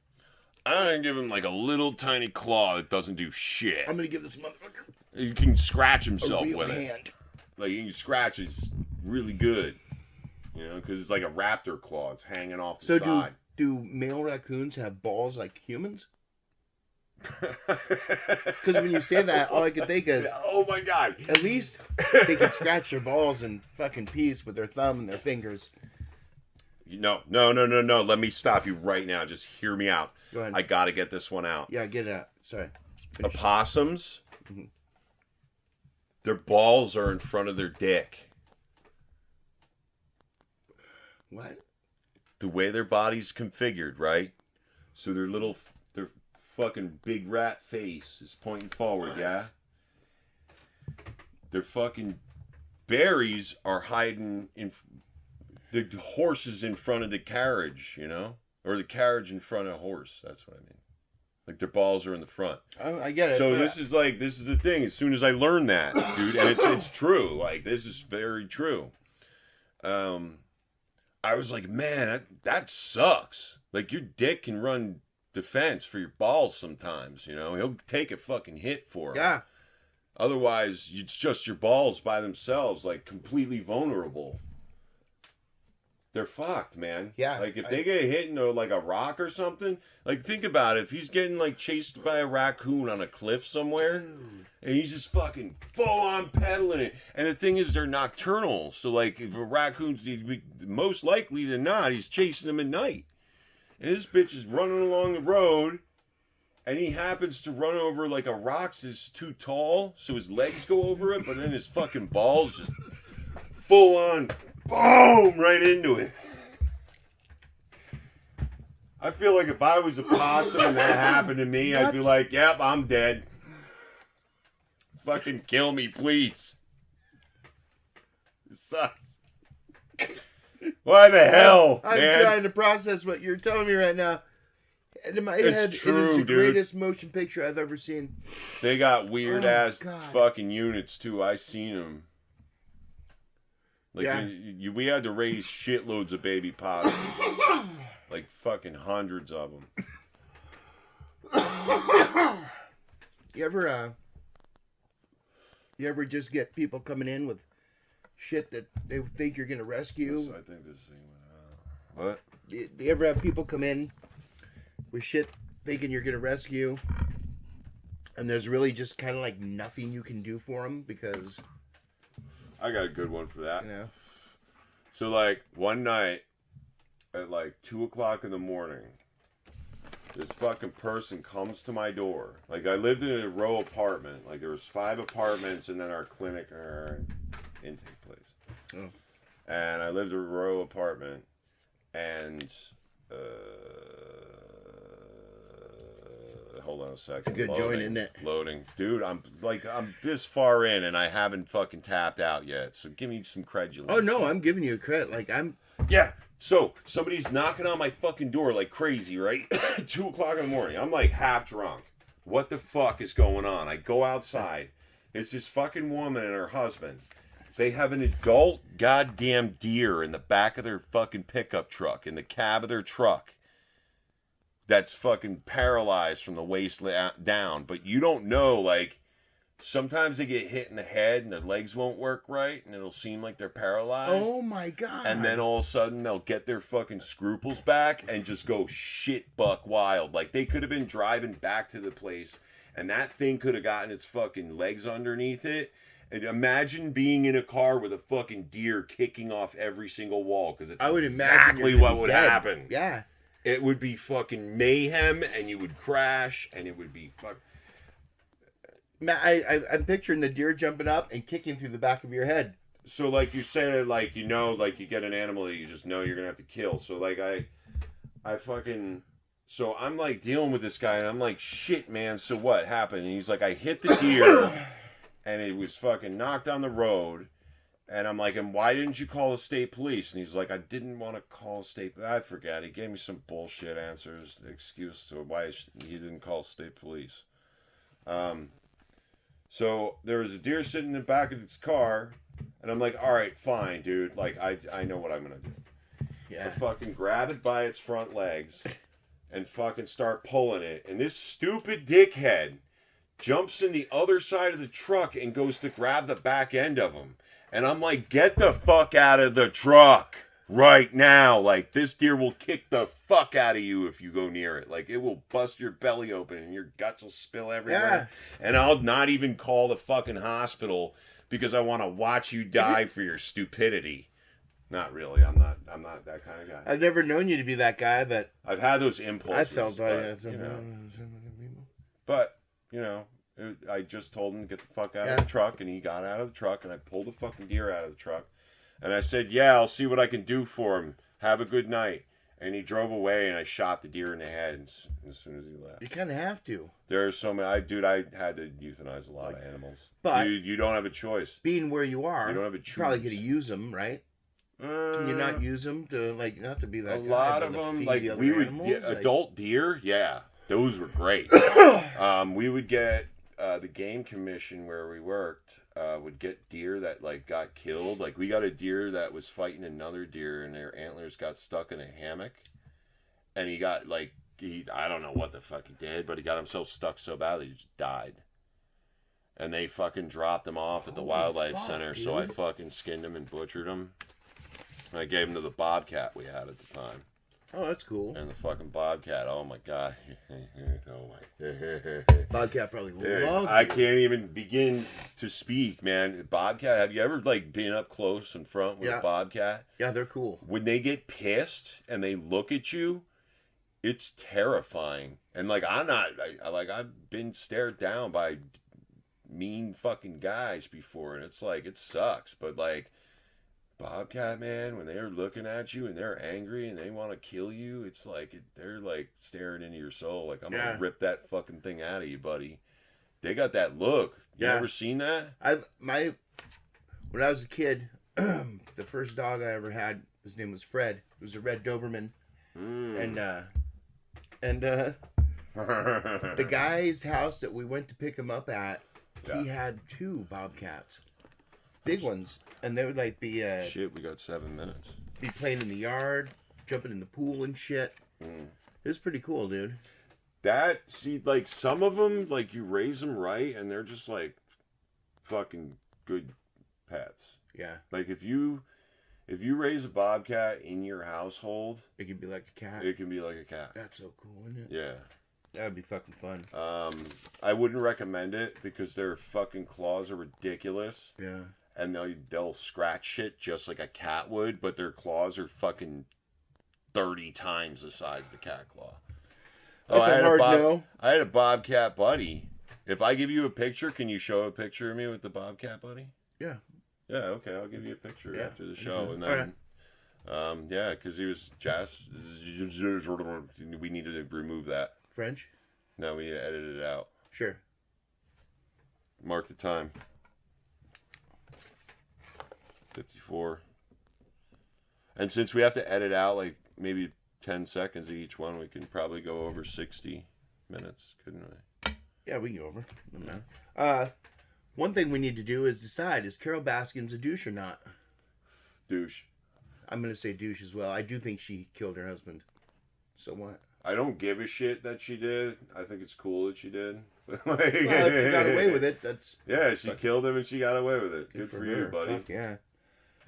I'm going to give him like a little tiny claw that doesn't do shit. I'm going to give this motherfucker. He can scratch himself a real with hand. it. Like he can scratch it's really good. You know, because it's like a raptor claw. It's hanging off the side. Do male raccoons have balls like humans? Because when you say that, all I can think is, oh my god, at least they can scratch their balls in fucking peace with their thumb and their fingers. No. Let me stop you right now. Just hear me out. Go ahead. I gotta get this one out. Yeah, get it out. Sorry. Opossums, their balls are in front of their dick. What? The way their body's configured, right? So their fucking big rat face is pointing forward, yeah? Their fucking berries are hiding in the horses in front of the carriage, you know? Or the carriage in front of a horse, that's what I mean. Like their balls are in the front. Oh, I get it. So this is the thing. As soon as I learned that, dude, and it's true. Like this is very true. I was like, man, that sucks. Like your dick can run defense for your balls sometimes, you know? He'll take a fucking hit for it. Yeah. Otherwise, it's just your balls by themselves, like completely vulnerable. They're fucked, man. Yeah. Like if they get hit into like a rock or something, like think about it. If he's getting like chased by a raccoon on a cliff somewhere, and he's just fucking full on pedaling it. And the thing is, they're nocturnal. So like if a raccoon's most likely than not, he's chasing them at night. And this bitch is running along the road, and he happens to run over like a rock that's too tall, so his legs go over it, but then his fucking balls just full on boom right into it. I feel like if I was a possum and that happened to me, I'd be like, yep, I'm dead. Fucking kill me, please. It sucks. Why the hell, I'm man? trying to process what you're telling me right now. And in my head, true, it is the dude. greatest motion picture I've ever seen. They got weird ass fucking units too. I seen them. Like we had to raise shitloads of baby possums, like fucking hundreds of them. You ever just get people coming in with shit that they think you're gonna rescue? Yes, I think this thing went out. What? Do you ever have people come in with shit thinking you're gonna rescue, and there's really just kind of like nothing you can do for them because I got a good one for that. You know. So like one night at like 2:00 in the morning, this fucking person comes to my door. Like I lived in a row apartment. Like there was 5 apartments and then our clinic or intake place. Oh. And I lived in a row apartment and hold on a second. It's a good joint, isn't it? Loading. Dude, I'm this far in and I haven't fucking tapped out yet. So give me some credulence. Oh no, I'm giving you credit. Like Yeah. So somebody's knocking on my fucking door like crazy, right? 2:00 in the morning. I'm like half drunk. What the fuck is going on? I go outside. It's this fucking woman and her husband. They have an adult goddamn deer in the back of their fucking pickup truck, in the cab of their truck, that's fucking paralyzed from the waist down. But you don't know, like, sometimes they get hit in the head and their legs won't work right and it'll seem like they're paralyzed. Oh my God. And then all of a sudden they'll get their fucking scruples back and just go shit buck wild. Like, they could have been driving back to the place and that thing could have gotten its fucking legs underneath it. And imagine being in a car with a fucking deer kicking off every single wall, because it's exactly what would happen. Yeah. It would be fucking mayhem, and you would crash, and it would be fuck. I'm picturing the deer jumping up and kicking through the back of your head. So, like you said, like, you know, like you get an animal that you just know you're gonna have to kill. So, like, so I'm like dealing with this guy, and I'm like, shit, man. So what happened? And he's like, I hit the deer, and it was fucking knocked on the road. And I'm like, and why didn't you call the state police? And he's like, I didn't want to call state. I forgot. He gave me some bullshit answers, excuse to why he didn't call state police. So there was a deer sitting in the back of its car, and I'm like, all right, fine, dude. Like, I know what I'm gonna do. Yeah. I fucking grab it by its front legs, and fucking start pulling it. And this stupid dickhead jumps in the other side of the truck and goes to grab the back end of him. And I'm like, get the fuck out of the truck right now. Like, this deer will kick the fuck out of you if you go near it. Like, it will bust your belly open and your guts will spill everywhere. Yeah. And I'll not even call the fucking hospital because I want to watch you die for your stupidity. Not really. I'm not that kind of guy. I've never known you to be that guy, but I've had those impulses. I felt like But, you know, I just told him to get the fuck out of the truck, and he got out of the truck, and I pulled the fucking deer out of the truck, and I said, yeah, I'll see what I can do for him. Have a good night. And he drove away, and I shot the deer in the head as soon as he left. You kind of have to. There are so many. I had to euthanize a lot of animals. But you don't have a choice. Being where you are, you don't have a choice. You're probably going to use them, right? Can you not use them to, like, not to be that a guy, lot of them, like, we would get adult deer. Yeah, those were great. We would get the game commission where we worked would get deer that, like, got killed. Like, we got a deer that was fighting another deer, and their antlers got stuck in a hammock, and he got, like, I don't know what the fuck he did, but he got himself stuck so bad that he just died. And they fucking dropped him off at the wildlife center, dude. So I fucking skinned him and butchered him. And I gave him to the bobcat we had at the time. Oh, that's cool. And the fucking bobcat, oh my god. Bobcat probably loved I can't even begin to speak, man. Bobcat, have you ever, like, been up close in front with a bobcat? Yeah, they're cool. When they get pissed and they look at you, it's terrifying. And, like, I've been stared down by mean fucking guys before, and it's like, it sucks. But, like, bobcat, man, when they're looking at you and they're angry and they want to kill you, it's like they're like staring into your soul. Like, I'm gonna rip that fucking thing out of you, buddy. They got that look. You ever seen that? When I was a kid, the first dog I ever had, his name was Fred. It was a red Doberman, and the guy's house that we went to pick him up at, he had 2 bobcats. Big ones, and they would like be shit. We got 7 minutes. Be playing in the yard, jumping in the pool and shit. It was pretty cool, dude. Like, some of them, like, you raise them right, and they're just like fucking good pets. Yeah. Like, if you raise a bobcat in your household, it can be like a cat. It can be like a cat. That's so cool, isn't it? Yeah. That would be fucking fun. I wouldn't recommend it because their fucking claws are ridiculous. Yeah. And they'll scratch shit just like a cat would, but their claws are fucking 30 times the size of a cat claw. That's a hard no. I had a bobcat buddy. If I give you a picture, can you show a picture of me with the bobcat buddy? Yeah. Yeah, okay, I'll give you a picture after the show. And then, because he was jazz. We needed to remove that. French? No, we edited it out. Sure. Mark the time. 54. And since we have to edit out like maybe 10 seconds of each one, we can probably go over 60 minutes, couldn't we? Yeah, we can go over. No matter. One thing we need to do is decide, is Carol Baskins a douche or not? Douche. I'm going to say douche as well. I do think she killed her husband. So what? I don't give a shit that she did. I think it's cool that she did. Well, if she got away with it, that's... Yeah, she killed him and she got away with it. Good for you, her. buddy. Fuck yeah.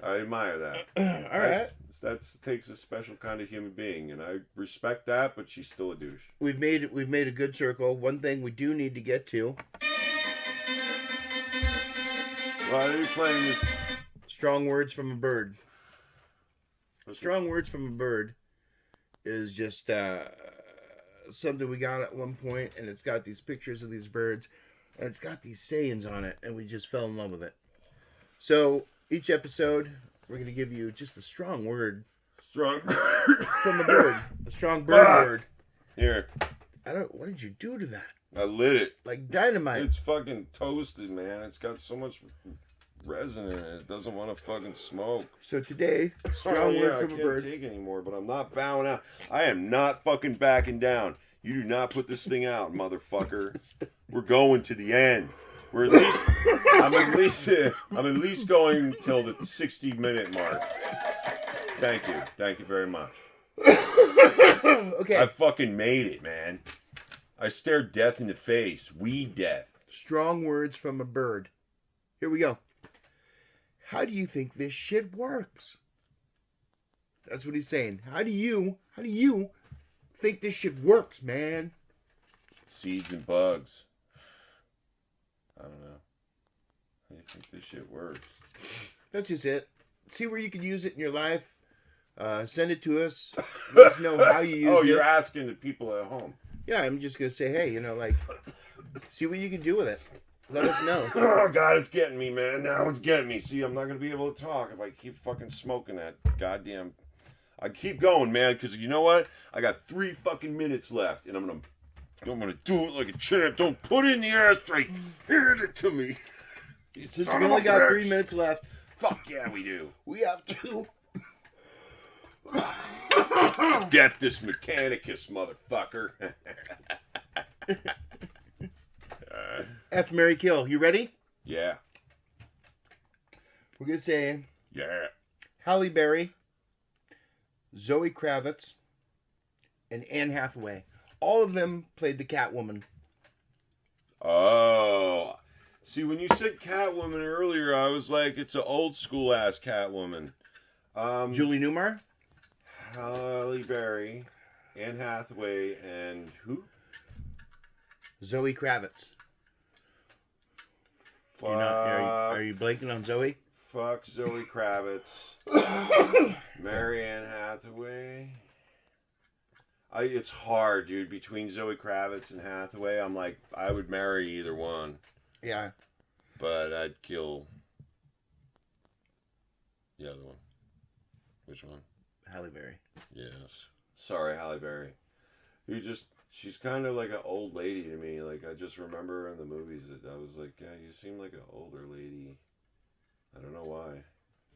I admire that. All right. That takes a special kind of human being, and I respect that, but she's still a douche. We've made a good circle. One thing we do need to get to. Why are you playing this? Strong words from a bird. Strong words from a bird is just something we got at one point, and it's got these pictures of these birds, and it's got these sayings on it, and we just fell in love with it. So each episode, we're going to give you just a strong word. Strong from a bird. A strong bird word. Here. What did you do to that? I lit it. Like dynamite. It's fucking toasted, man. It's got so much resin in it. It doesn't want to fucking smoke. So today, strong word from a bird. I can't take anymore, but I'm not bowing out. I am not fucking backing down. You do not put this thing out, motherfucker. We're going to the end. We're at least. I'm at least going till the 60-minute mark. Thank you. Thank you very much. Okay. I fucking made it, man. I stared death in the face. Weed death. Strong words from a bird. Here we go. How do you think this shit works? That's what he's saying. How do you think this shit works, man? Seeds and bugs. I don't know. How do you think this shit works? That's just it. See where you can use it in your life. Send it to us. Let us know how you use it. Oh, you're asking the people at home. Yeah, I'm just going to say, hey, see what you can do with it. Let us know. Oh, God, it's getting me, man. Now it's getting me. See, I'm not going to be able to talk if I keep fucking smoking that goddamn... I keep going, man, because you know what? I got 3 fucking minutes left, and I'm gonna do it like a champ. Don't put it in the ashtray. Hand it to me. Since we only got 3 minutes left. Fuck yeah, we do. We have to. Adeptus Mechanicus, motherfucker. F, Mary, kill. You ready? Yeah. We're going to say... Yeah. Halle Berry, Zoe Kravitz, and Anne Hathaway. All of them played the Catwoman. Oh. See, when you said Catwoman earlier, I was like, it's an old school ass Catwoman. Julie Newmar? Halle Berry, Anne Hathaway, and who? Zoe Kravitz. Are you blanking on Zoe? Fuck Zoe Kravitz. Mary Anne Hathaway. It's hard, dude. Between Zoe Kravitz and Hathaway, I'm like, I would marry either one. Yeah. But I'd kill the other one. Which one? Halle Berry. Yes. Sorry, Halle Berry. She's kind of like an old lady to me. Like, I just remember in the movies that I was like, yeah, you seem like an older lady. I don't know why.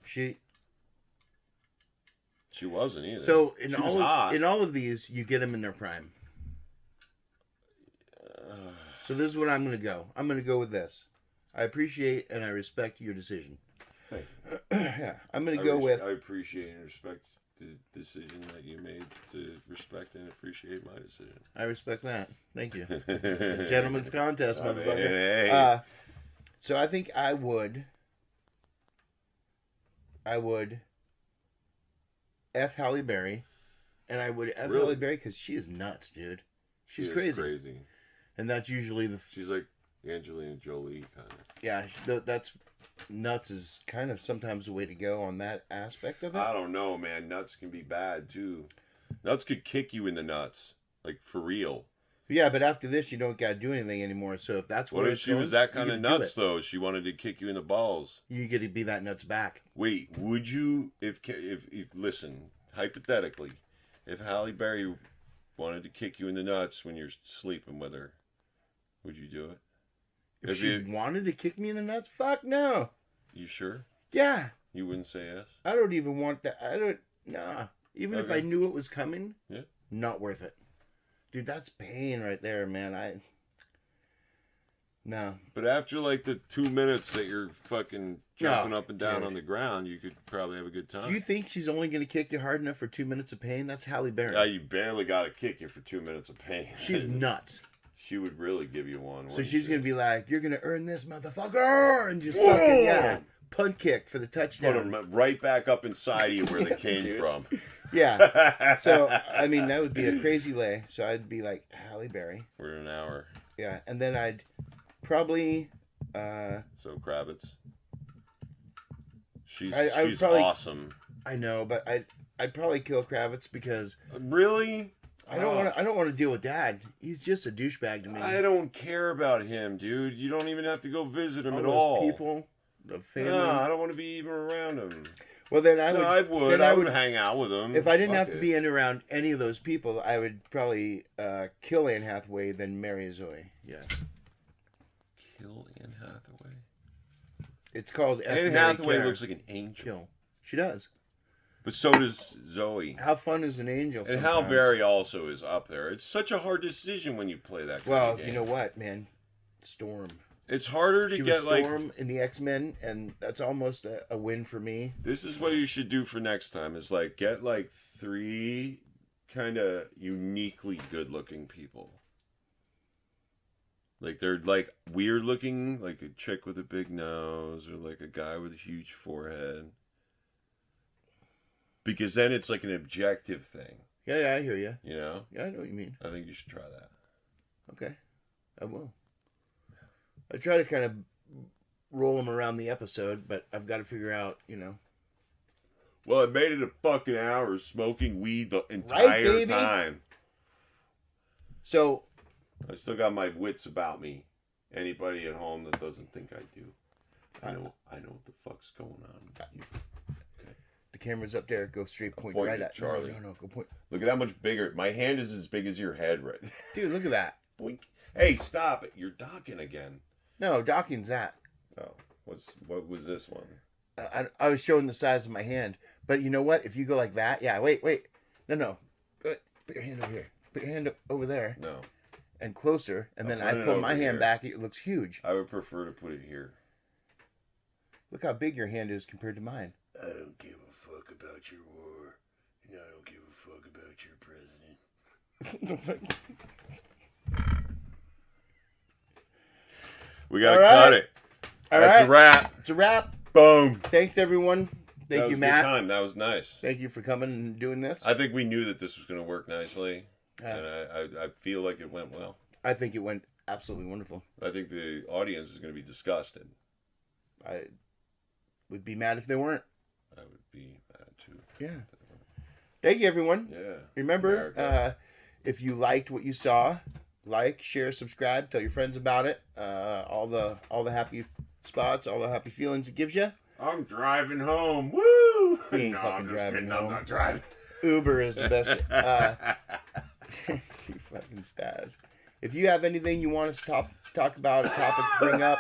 She wasn't either. So in all of these, you get them in their prime. So this is what I'm going to go. I'm going to go with this. I appreciate and I respect your decision. Hey. Yeah, I'm going to go with... I appreciate and respect the decision that you made to respect and appreciate my decision. I respect that. Thank you. Gentleman's contest, motherfucker. Hey. So I think I would F Halle Berry, and I would F Halle Berry because she is nuts, dude. She's crazy. And that's usually She's like Angelina Jolie kind of. Yeah, that's nuts is kind of sometimes the way to go on that aspect of it. I don't know, man. Nuts can be bad too. Nuts could kick you in the nuts, like for real. Yeah, but after this, you don't got to do anything anymore. So if that's what if she was that kind of nuts though? She wanted to kick you in the balls. You get to be that nuts back. Wait, would you if listen hypothetically, if Halle Berry wanted to kick you in the nuts when you're sleeping with her, would you do it? If she wanted to kick me in the nuts, fuck no. You sure? Yeah. You wouldn't say yes? I don't even want that. Nah. Even if I knew it was coming, yeah, not worth it. Dude, that's pain right there, man. No. But after like the 2 minutes that you're fucking jumping up and down on the ground, you could probably have a good time. Do you think she's only going to kick you hard enough for 2 minutes of pain? That's Halle Berry. Yeah, you barely got to kick you for 2 minutes of pain. She's nuts. She would really give you one. So she's going to be like, "You're going to earn this, motherfucker," and just fucking punt kick for the touchdown. Put them right back up inside you where they came from. Yeah. So I mean, that would be a crazy lay. So I'd be like Halle Berry. We're in an hour. Yeah, and then I'd probably. So Kravitz. She's probably, awesome. I know, but I'd probably kill Kravitz because really. I don't want to deal with Dad. He's just a douchebag to me. I don't care about him, dude. You don't even have to go visit him all at those all. People, the family. No, I don't want to be even around him. Well, then I would hang out with him. If I didn't have to be in around any of those people, I would probably kill Anne Hathaway, then marry Zoe. Yeah. Kill Anne Hathaway. It's called Anne Hathaway looks like an angel. Kill. She does. But so does Zoe. How fun is an angel? And Halle Berry also is up there. It's such a hard decision when you play that kind of game. Well, you know what, man? Storm. It's harder to she get was Storm in the X-Men, and that's almost a win for me. This is what you should do for next time: is like get like 3 kind of uniquely good-looking people. Like they're like weird-looking, like a chick with a big nose, or like a guy with a huge forehead. Because then it's like an objective thing. Yeah, I hear you. You know? Yeah, I know what you mean. I think you should try that. Okay, I will. I try to kind of roll them around the episode, but I've got to figure out, Well, I made it a fucking hour smoking weed the entire time. So, I still got my wits about me. Anybody at home that doesn't think I do, I know what the fuck's going on. Okay. The camera's up there. Go straight point right at Charlie. No, go point. Look at how much bigger. My hand is as big as your head, right? Dude, look at that. Boink. Hey, stop it! You're docking again. No, docking's that. Oh, what was this one? I was showing the size of my hand, but you know what? If you go like that, yeah. Wait. No. Put your hand over here. Put your hand over there. No. And closer, and then I pull my hand back. It looks huge. I would prefer to put it here. Look how big your hand is compared to mine. I don't give a fuck about your war, and I don't give a fuck about your president. We gotta cut it. That's a wrap. It's a wrap. Boom. Thanks, everyone. Thank you, Matt. Good time. That was nice. Thank you for coming and doing this. I think we knew that this was going to work nicely, and I feel like it went well. I think it went absolutely wonderful. I think the audience is going to be disgusted. I would be mad if they weren't. I would be mad too. Yeah. Thank you, everyone. Yeah. Remember, if you liked what you saw, like, share, subscribe, tell your friends about it. All the happy spots, all the happy feelings it gives you. I'm driving home. Woo! He ain't fucking driving home. I'm not driving. Uber is the best. You fucking spaz. If you have anything you want us to talk about, a topic to bring up,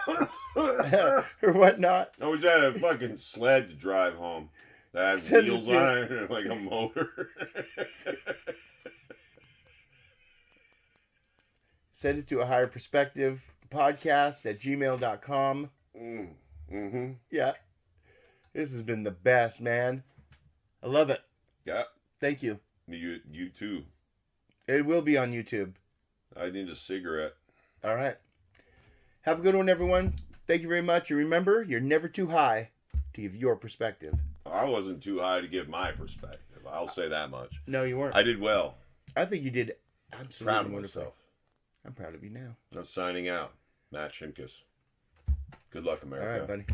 or whatnot. I wish I had a fucking sled to drive home. That had wheels on it, like a motor. Send it to a higher perspective podcast at gmail.com. Mm-hmm. Yeah. This has been the best, man. I love it. Yeah. Thank you. You too. It will be on YouTube. I need a cigarette. All right. Have a good one, everyone. Thank you very much. And remember, you're never too high to give your perspective. I wasn't too high to give my perspective. I'll say that much. No, you weren't. I did well. I think you did absolutely Proud of wonderful. myself. I'm proud of you now. I'm signing out. Matt Shimkus. Good luck, America. All right, buddy.